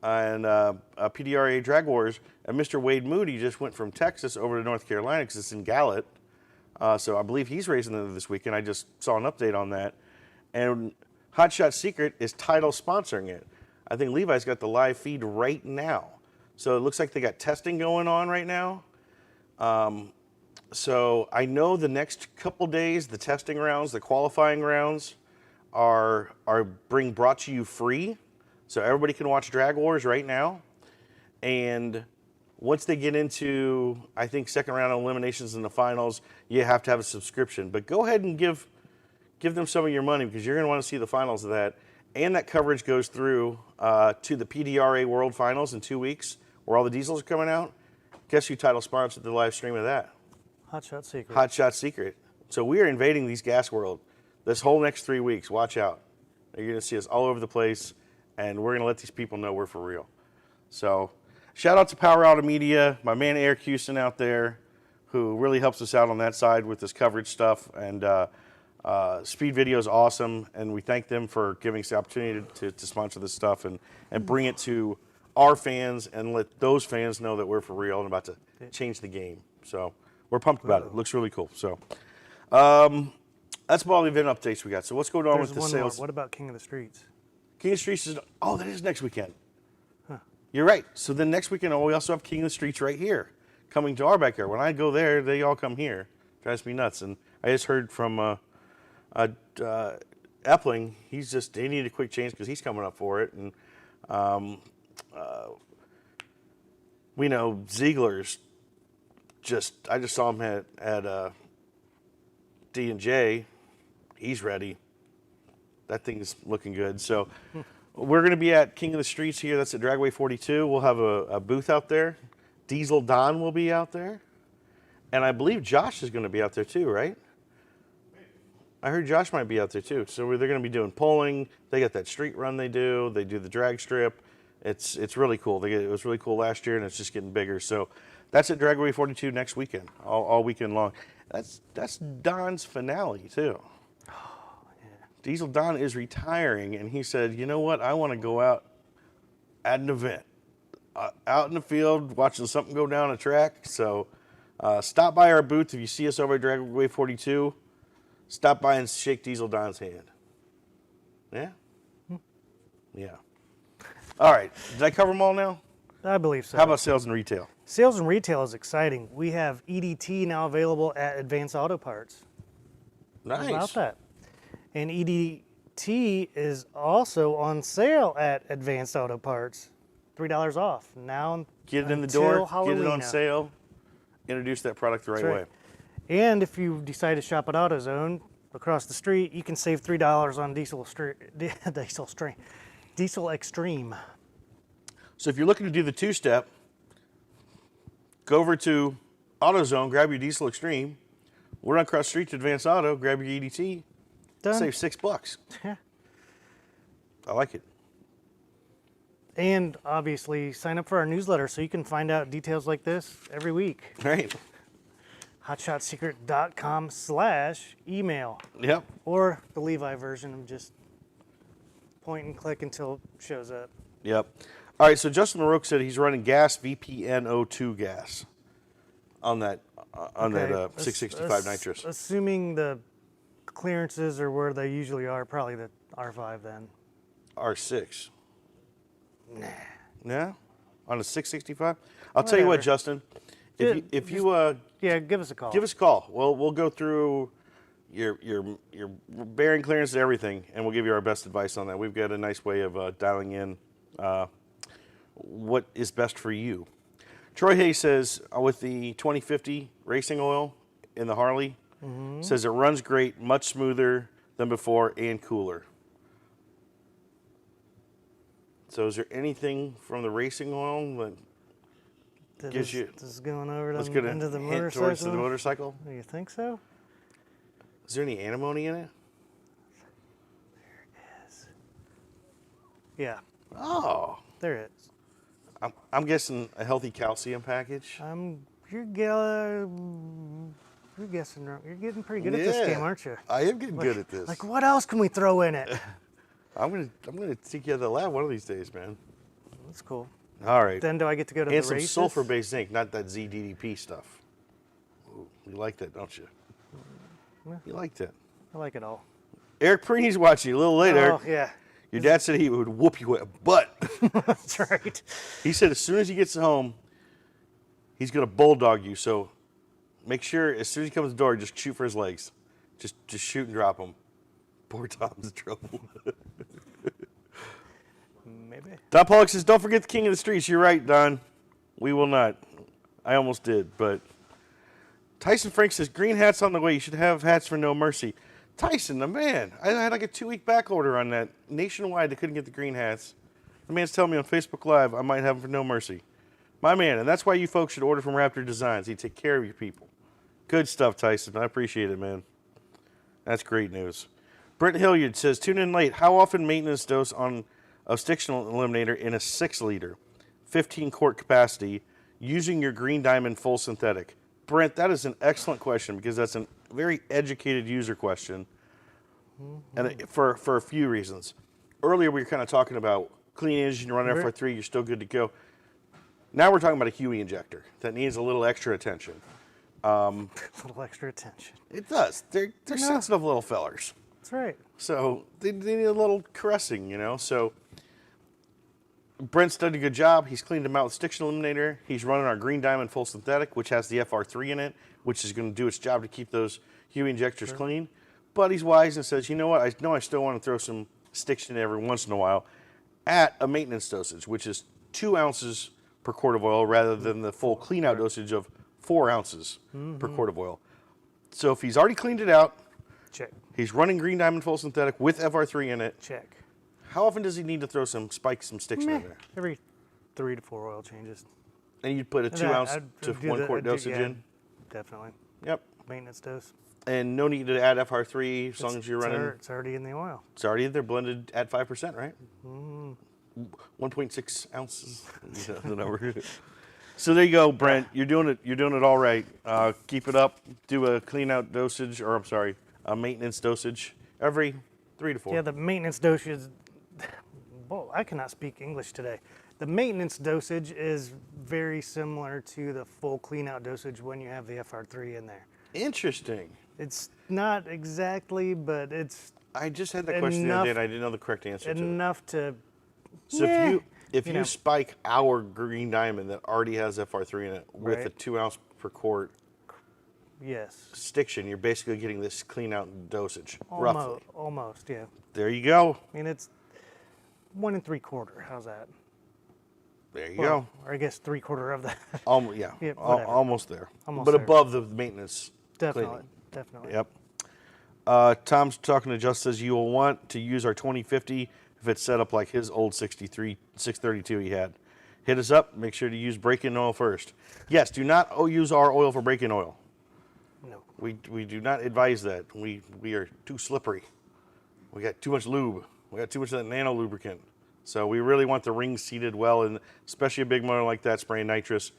and PDRA Drag Wars. And Mr. Wade Moody just went from Texas over to North Carolina because it's in Gallup. So I believe he's racing this weekend. I just saw an update on that. And Hot Shot Secret is title sponsoring it. I think Levi's got the live feed right now. So it looks like they got testing going on right now. So I know the next couple days, the testing rounds, the qualifying rounds are brought to you free. So everybody can watch Drag Wars right now. And once they get into, I think, second round eliminations in the finals, you have to have a subscription. But go ahead and give them some of your money because you're going to want to see the finals of that. And that coverage goes through to the PDRA World Finals in 2 weeks where all the diesels are coming out. Guess who title sponsored the live stream of that? Hot Shot Secret. Hot Shot Secret. So we are invading these gas world this whole next 3 weeks. Watch out. You're going to see us all over the place, and we're going to let these people know we're for real. So shout out to Power Auto Media, my man Eric Houston out there, who really helps us out on that side with this coverage stuff. And Speed Video is awesome, and we thank them for giving us the opportunity to sponsor this stuff and bring it to our fans and let those fans know that we're for real and about to change the game. So we're pumped about it. Looks really cool. So that's all the event updates we got. So what's going on with the sales? More. What about King of the Streets? King of the Streets is, that is next weekend. Huh. You're right. So then next weekend, we also have King of the Streets right here coming to our backyard. When I go there, they all come here. Drives me nuts. And I just heard from Epling, he needed a quick change because he's coming up for it. And we know Ziegler's I just saw him at D&J. He's ready. That thing's looking good. So we're going to be at King of the Streets here. That's at Dragway 42. We'll have a booth out there. Diesel Don will be out there. And I believe Josh is going to be out there too, right? I heard Josh might be out there too. So they're going to be doing polling. They got that street run they do. They do the drag strip. It's really cool. It was really cool last year, and it's just getting bigger. So that's at Dragway 42 next weekend, all weekend long. That's Don's finale too. Diesel Don is retiring, and he said, you know what? I want to go out at an event, out in the field, watching something go down a track. So stop by our booth. If you see us over at Dragway 42, stop by and shake Diesel Don's hand. Yeah? Yeah. All right. Did I cover them all now? I believe so. How about sales and retail? Sales and retail is exciting. We have EDT now available at Advanced Auto Parts. Nice. How about that? And EDT is also on sale at Advanced Auto Parts. $3 off. Now Get it in the door, Halloween get it on now. sale, introduce that product the right That's way. right. And if you decide to shop at AutoZone across the street, you can save $3 on Diesel Extreme. So if you're looking to do the two-step, go over to AutoZone, grab your Diesel Extreme. We're across the street to Advanced Auto, grab your EDT, Done. save $6. Yeah. I like it. And obviously, sign up for our newsletter so you can find out details like this every week. Right. hotshotsecret.com/email. Yep. Or the Levi version of just point and click until it shows up. Yep. All right, so Justin LaRoque said he's running gas VPNO2 gas on that Okay, 665 nitrous. Assuming the clearances are where they usually are, probably the R5 then. R6. Nah. Yeah? On a 665? I'll tell you what, Whatever. Justin. If you Yeah, give us a call. give us a call, we'll go through your bearing clearance and everything, and we'll give you our best advice on that. We've got a nice way of dialing in what is best for you. Troy Hayes says, with the 2050 racing oil in the Harley, says it runs great, much smoother than before and cooler. So is there anything from the racing oil that gives you... This is going over Let's to, get a into the hint motorcycle. towards the motorcycle. Do you think so? Is there any antimony in it? Yeah, Oh, there is. I'm guessing a healthy calcium package. You're guessing wrong. You're getting pretty good at this game, aren't you? I am getting good at this. Like, what else can we throw in it? I'm gonna take you to the lab one of these days, man. That's cool. All right. Then do I get to go to And the some races? sulfur-based zinc, not that ZDDP stuff. Ooh, you like that, don't you? You like that. I like it all. Eric Perini's watching you a little later. Oh, yeah. Your dad said he would whoop you with a butt. That's right. He said as soon as he gets home, he's gonna bulldog you. So make sure as soon as he comes to the door, just shoot for his legs. Just shoot and drop him. Poor Tom's in trouble. Maybe. Don Pollock says, don't forget the king of the streets. You're right, Don. We will not. I almost did, but Tyson Frank says, green hats on the way. You should have hats for No Mercy. Tyson, the man. I had like a 2-week back order on that. Nationwide, they couldn't get the green hats. The man's telling me on Facebook Live I might have them for No Mercy. My man, and that's why you folks should order from Raptor Designs. He take care of your people. Good stuff, Tyson. I appreciate it, man. That's great news. Brent Hilliard says, tune in late. How often maintenance dose on a stiction eliminator in a 6-liter, 15-quart capacity, using your Green Diamond full synthetic? Brent, that is an excellent question because that's a very educated user question, and for a few reasons. Earlier, we were kind of talking about clean engine, run FR3, you're still good to go. Now we're talking about a HUI injector that needs a little extra attention. A little extra attention. It does. They're sensitive little fellers. That's right. So they need a little caressing, you know. So Brent's done a good job. He's cleaned them out with stiction eliminator. He's running our Green Diamond full synthetic, which has the FR3 in it, which is going to do its job to keep those HUI injectors clean. But he's wise and says, you know what? I know I still want to throw some stiction in every once in a while at a maintenance dosage, which is 2 ounces per quart of oil rather than the full clean out dosage of 4 ounces per quart of oil. So if he's already cleaned it out, Check. he's running Green Diamond full synthetic with FR3 in it. Check. How often does he need to throw some spikes, some stiction in there? Every 3 to 4 oil changes. And you'd put a 2 ounce to 1 quart dosage in? Definitely. Yep. Maintenance dose. And no need to add FR3 as long as you're running. It's already in the oil. It's already in there, blended at 5%, right? 1.6 ounces. The number. So there you go, Brent. You're doing it. You're doing it all right. Keep it up. Do a clean out dosage, or I'm sorry, a maintenance dosage every 3 to 4. Yeah, the maintenance dosage. Whoa, I cannot speak English today. The maintenance dosage is very similar to the full clean out dosage when you have the FR3 in there. Interesting. It's not exactly, but it's I just had that question the other day, and I didn't know the correct answer to it. enough to. So if you know. spike our Green Diamond that already has FR3 in it with Right. a 2 ounce per quart Yes. stiction, you're basically getting this clean out dosage, roughly. Almost, yeah. There you go. I mean, it's 1 3/4. How's that? There you Well, go. or I guess 3/4 of that. Yeah, Yeah, whatever. almost there. Almost but there. above the maintenance Definitely. cleaning. Definitely. Yep. Tom's talking to Just says you will want to use our 2050 if it's set up like his old 632 he had. Hit us up. Make sure to use break-in oil first. Yes, do not use our oil for break-in oil. No. We do not advise that. We are too slippery. We got too much lube. We got too much of that nano lubricant. So we really want the rings seated well, and especially a big motor like that spraying nitrous,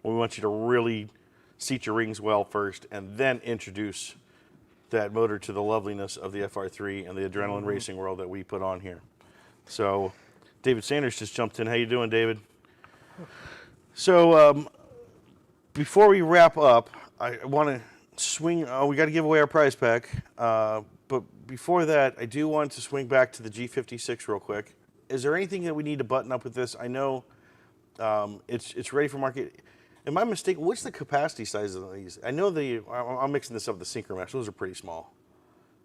we want you to really seat your rings well first and then introduce that motor to the loveliness of the FR3 and the adrenaline racing world that we put on here. So David Sanders just jumped in. How you doing, David? So before we wrap up, I want to swing. We got to give away our prize pack. But before that, I do want to swing back to the G56 real quick. Is there anything that we need to button up with this? I know it's ready for market. Am I mistaken? What's the capacity size of these? I know I'm mixing this up with the synchro mesh. Those are pretty small.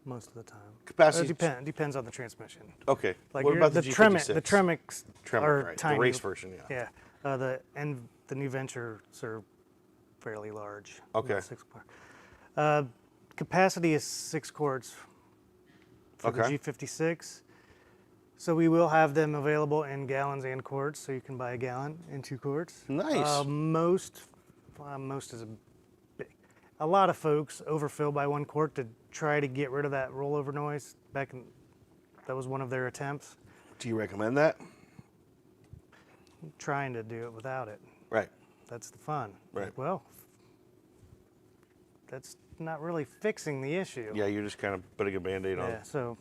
most of the time. Capacity- Depends on the transmission. Okay. Like what about the Tremec, G56? the Tremec Tremec, are right, tiny. the race version, yeah. Yeah. The new Ventures are fairly large. Okay. 6 quart. Capacity is 6 quarts for the Okay. G56. So we will have them available in gallons and quarts, so you can buy a gallon and 2 quarts. Nice. Most is a lot of folks overfill by 1 quart to try to get rid of that rollover noise. That was one of their attempts. Do you recommend that? Trying to do it without it. Right. That's the fun. Right. Like, well, that's not really fixing the issue. Yeah, you're just kind of putting a Band-Aid on Yeah, it. so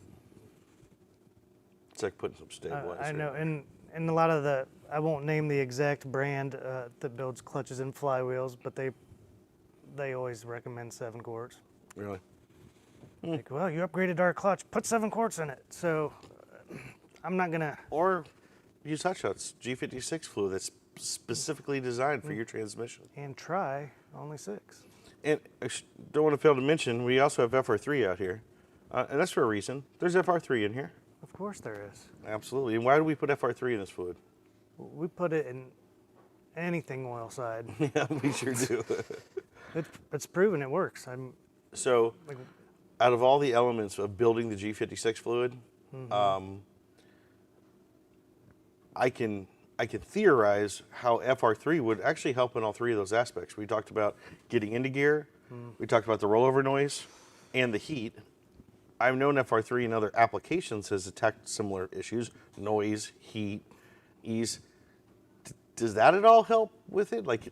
It's like putting some stabilizer. I know, and a lot of I won't name the exact brand that builds clutches and flywheels, but they always recommend 7 quarts. Really? Like, well, you upgraded our clutch, put 7 quarts in it. So I'm not gonna. Or use Hot Shots G56 fluid that's specifically designed for your transmission. And try only 6. And I don't want to fail to mention, we also have FR3 out here. And that's for a reason. There's FR3 in here. Of course there is. Absolutely. And why do we put FR3 in this fluid? We put it in anything oil side. Yeah, we sure do. It's proven it works. So, Like- out of all the elements of building the G56 fluid, I can theorize how FR3 would actually help in all 3 of those aspects. We talked about getting into gear. We talked about the rollover noise and the heat. I've known FR3 in other applications has attacked similar issues: noise, heat, ease. Does that at all help with it? Like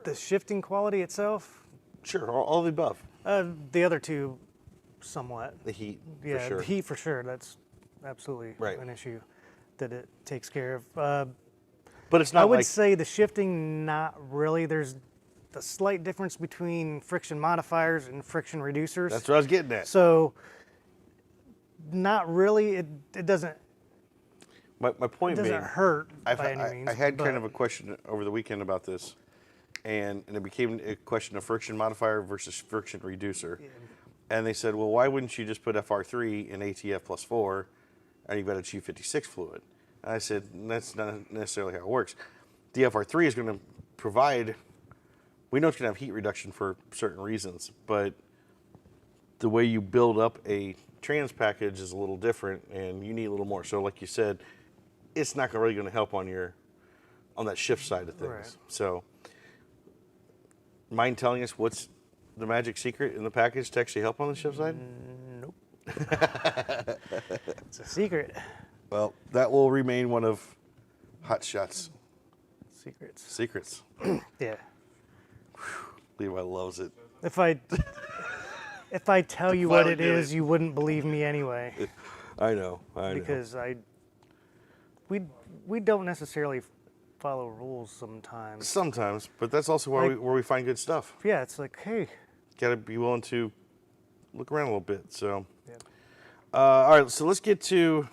The shifting quality itself, sure, all the above. the other 2, somewhat. The heat, Yeah, for sure. the heat for sure. That's absolutely Right. an issue that it takes care of. But it's not I would like say the shifting, not really. There's a slight difference between friction modifiers and friction reducers. that's what I was getting at. So, not really. It doesn't. My point It doesn't being, hurt I've, by any I, means. I had kind but of a question over the weekend about this, and it became a question of friction modifier versus friction reducer. And they said, well, why wouldn't you just put FR3 in ATF plus 4, and you've got a G56 fluid? And I said, that's not necessarily how it works. The FR3 is going to provide, we know it's going to have heat reduction for certain reasons, but the way you build up a trans package is a little different, and you need a little more. So like you said, it's not really going to help on that shift side of things. Right. So, mind telling us what's the magic secret in the package to actually help on the shift side? Nope. It's a secret. Well, that will remain one of Hot Shots' Secrets. secrets. Yeah. Levi loves it. If I tell you what it is, you wouldn't believe me anyway. I know. Because we don't necessarily follow rules sometimes. Sometimes, but that's also where we find good stuff. Yeah, it's like, hey. Got to be willing to look around a little bit. So, Yeah. all right. So let's get to.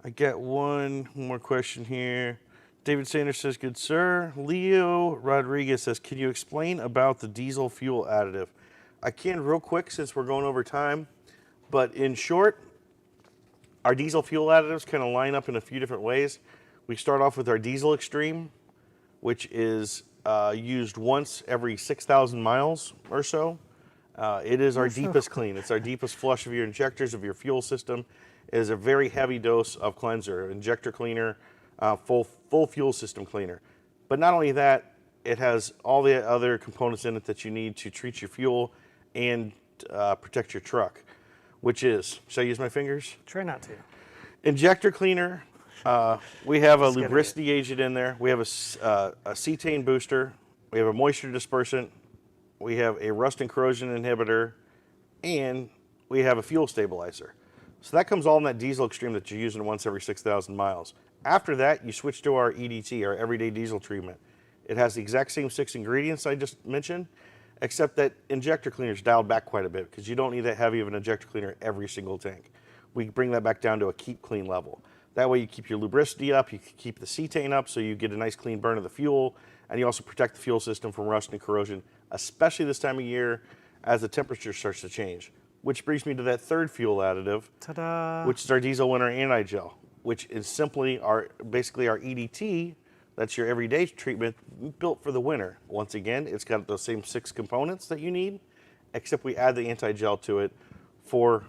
I got one more question here. David Sanders says, "Good sir." Leo Rodriguez says, "Can you explain about the diesel fuel additive?" I can real quick since we're going over time, but in short, our diesel fuel additives kind of line up in a few different ways. We start off with our Diesel Extreme, which is used once every 6,000 miles or so. It is our deepest clean. It's our deepest flush of your injectors, of your fuel system. It is a very heavy dose of cleanser, injector cleaner, full fuel system cleaner. But not only that, it has all the other components in it that you need to treat your fuel and protect your truck, which is, should I use my fingers? Try not to. Injector cleaner. We have a lubricity agent in there. We have a cetane booster. We have a moisture dispersant. We have a rust and corrosion inhibitor, and we have a fuel stabilizer. So that comes all in that Diesel Extreme that you're using once every 6,000 miles. After that, you switch to our EDT, our everyday diesel treatment. It has the exact same 6 ingredients I just mentioned, except that injector cleaner is dialed back quite a bit because you don't need that heavy of an injector cleaner every single tank. We bring that back down to a keep clean level. That way you keep your lubricity up, you keep the cetane up so you get a nice clean burn of the fuel, and you also protect the fuel system from rust and corrosion, especially this time of year as the temperature starts to change. Which brings me to that third fuel additive, Ta-da! which is our diesel winter anti-gel, which is simply basically our EDT. That's your everyday treatment built for the winter. Once again, it's got those same 6 components that you need, except we add the anti-gel to it for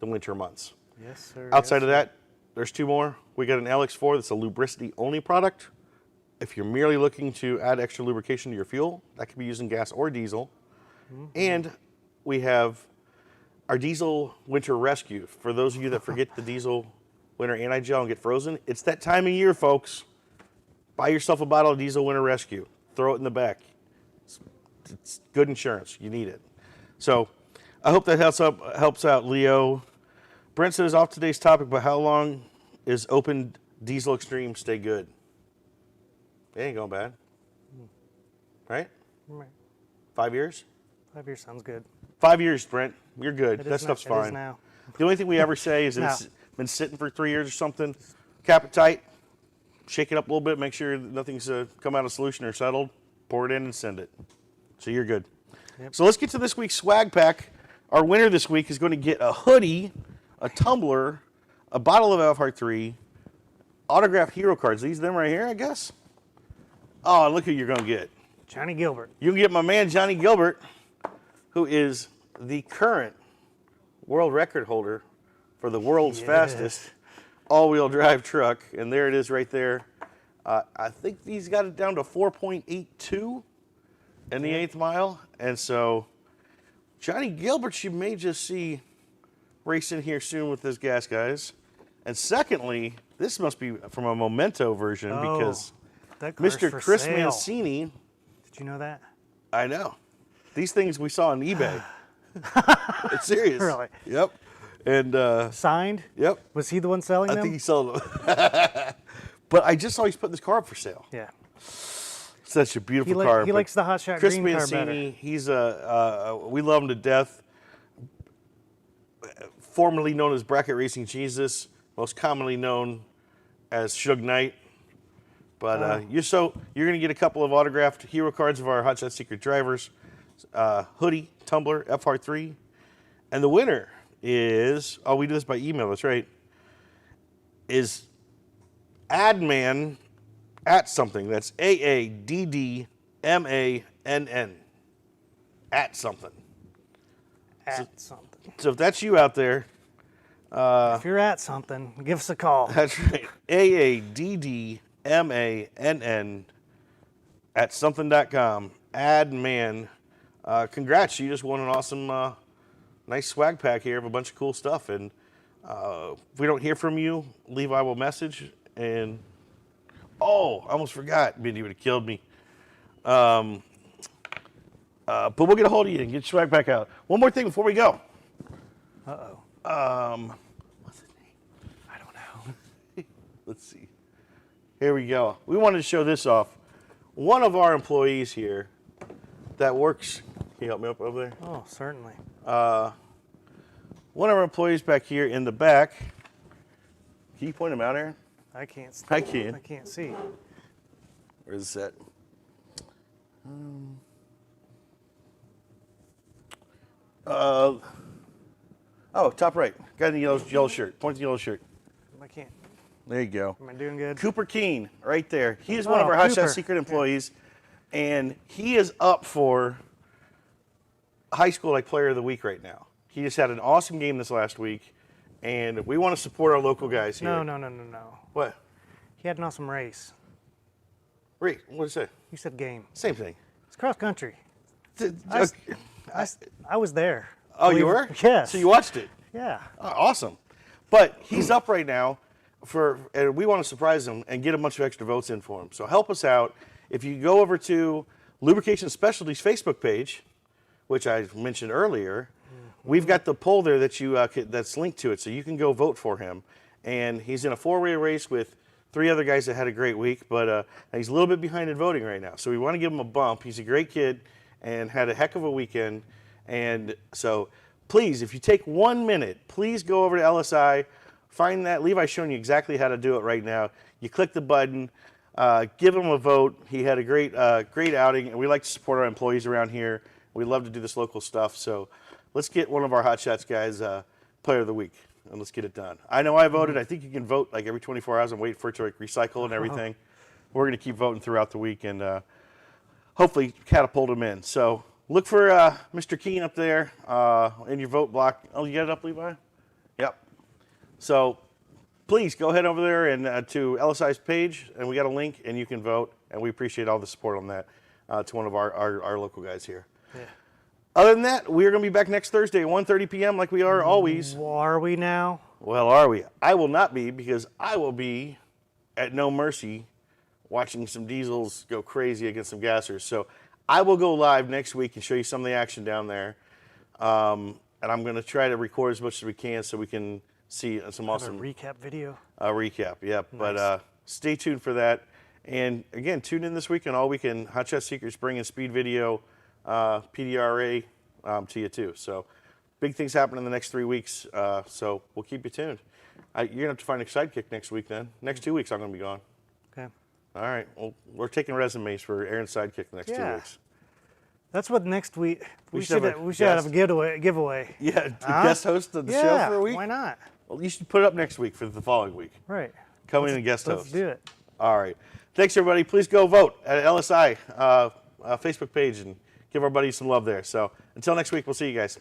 the winter months. Yes, sir. Outside of that, there's 2 more. We got an LX4 that's a lubricity only product. If you're merely looking to add extra lubrication to your fuel, that can be using gas or diesel. And we have our diesel winter rescue. For those of you that forget the diesel winter anti-gel and get frozen, it's that time of year, folks. Buy yourself a bottle of diesel winter rescue. Throw it in the back. It's good insurance. You need it. So I hope that helps out Leo. Brent says off today's topic, but how long is open diesel extreme stay good? It ain't going bad. Right? Right. 5 years? 5 years sounds good. 5 years, Brent. You're good. It That is stuff's now- it is fine. now. The only thing we ever say is No. it's been sitting for 3 years or something. Cap it tight. Shake it up a little bit. Make sure nothing's come out of solution or settled. Pour it in and send it. So you're good. Yep. So let's get to this week's swag pack. Our winner this week is going to get a hoodie, a tumbler, a bottle of Elfhart 3, autographed hero cards. These them right here, I guess. Oh, look who you're going to get. Johnny Gilbert. You can get my man Johnny Gilbert, who is the current world record holder for the world's fastest all-wheel drive truck. And there it is right there. I think he's got it down to 4.82 in the 8th mile. And so Johnny Gilbert, you may just see racing here soon with this gas, guys. And secondly, this must be from a Memento version because That car's Mr. for Chris sale. Mancini, Did you know that? I know. These things we saw on eBay. It's serious. Really? Yep. And Signed? yep. Was he the one selling I them? think he sold them. But I just saw he's putting this car up for sale. Yeah. Such a beautiful He, car. he but likes the hot shot Chris green car better. Mancini, he's we love him to death. Formerly known as Bracket Racing Jesus, most commonly known as Suge Knight. But you're going to get a couple of autographed hero cards of our Hot Shot Secret drivers, hoodie, tumbler, Elfhart 3, and the winner is we do this by email. That's right. Is Adman at something. That's AADDMANN at something. At something. So if that's you out there, If you're at something, give us a call. that's right. AADDMANN at something.com. Adman. Congrats. You just won an awesome, nice swag pack here of a bunch of cool stuff. And if we don't hear from you, Levi will message. And, I almost forgot. Mindy would have killed me. But we'll get a hold of you and get your swag pack out. One more thing before we go. Uh-oh. What's his name? I don't know. Let's see. Here we go. We wanted to show this off. One of our employees here that works. Can you help me up over there? Oh, certainly. One of our employees back here in the back. Can you point him out, Aaron? I can't. I can. I can't see. Where's this at? Top right. Guy in the yellow shirt. Point to the yellow shirt. I can't. There you go. Am I doing good? Cooper Keene, right there. He is one of our Oh, Hot Shot Cooper. Secret employees, and he is up for high school player of the week right now. He just had an awesome game this last week, and we want to support our local guys here. No. What? He had an awesome race. Wait, what did it say? You said game. Same thing. It's cross country. I- I was there. oh, you were? Yes. So you watched it? Yeah. Oh, awesome. But he's up right now and we want to surprise him and get a bunch of extra votes in for him. So help us out. If you go over to Lubrication Specialties Facebook page, which I mentioned earlier, we've got the poll there that that's linked to it, so you can go vote for him. And he's in a 4-way race with 3 other guys that had a great week, but he's a little bit behind in voting right now. So we want to give him a bump. He's a great kid and had a heck of a weekend. And so please, if you take 1 minute, please go over to LSI, find that. Levi's showing you exactly how to do it right now. You click the button, give him a vote. He had a great outing, and we like to support our employees around here. We love to do this local stuff. So let's get one of our Hot Shots guys Player of the Week, and let's get it done. I know I voted. I think you can vote like every 24 hours and wait for it to like recycle and everything. We're going to keep voting throughout the week and hopefully catapult them in. So look for Mr. Keen up there in your vote block. Oh, you got it up, Levi? Yep. So please go ahead over there and to LSI's page, and we got a link, and you can vote. And we appreciate all the support on that to one of our local guys here. Yeah. Other than that, we are going to be back next Thursday at 1:30 p.m. like we are always. Are we now? Well, are we? I will not be, because I will be at No Mercy watching some diesels go crazy against some gassers. So I will go live next week and show you some of the action down there. And I'm going to try to record as much as we can so we can see some awesome recap video. Recap, yep. Nice. But stay tuned for that. And again, tune in this weekend. All weekend, Hot Shot Secrets bringing speed video, PDRA to you too. So big things happen in the next 3 weeks. So we'll keep you tuned. You're going to have to find a sidekick next week then. Next 2 weeks, I'm going to be gone. Okay. All right. Well, we're taking resumes for Aaron's sidekick the next 2 weeks. That's what next week we should have have a giveaway. Yeah, guest host of the show for a week. Why not? Well, you should put it up next week for the following week. Right. Come in and guest host. Let's do it. All right. Thanks, everybody. Please go vote at LSI Facebook page and give our buddies some love there. So until next week, we'll see you guys.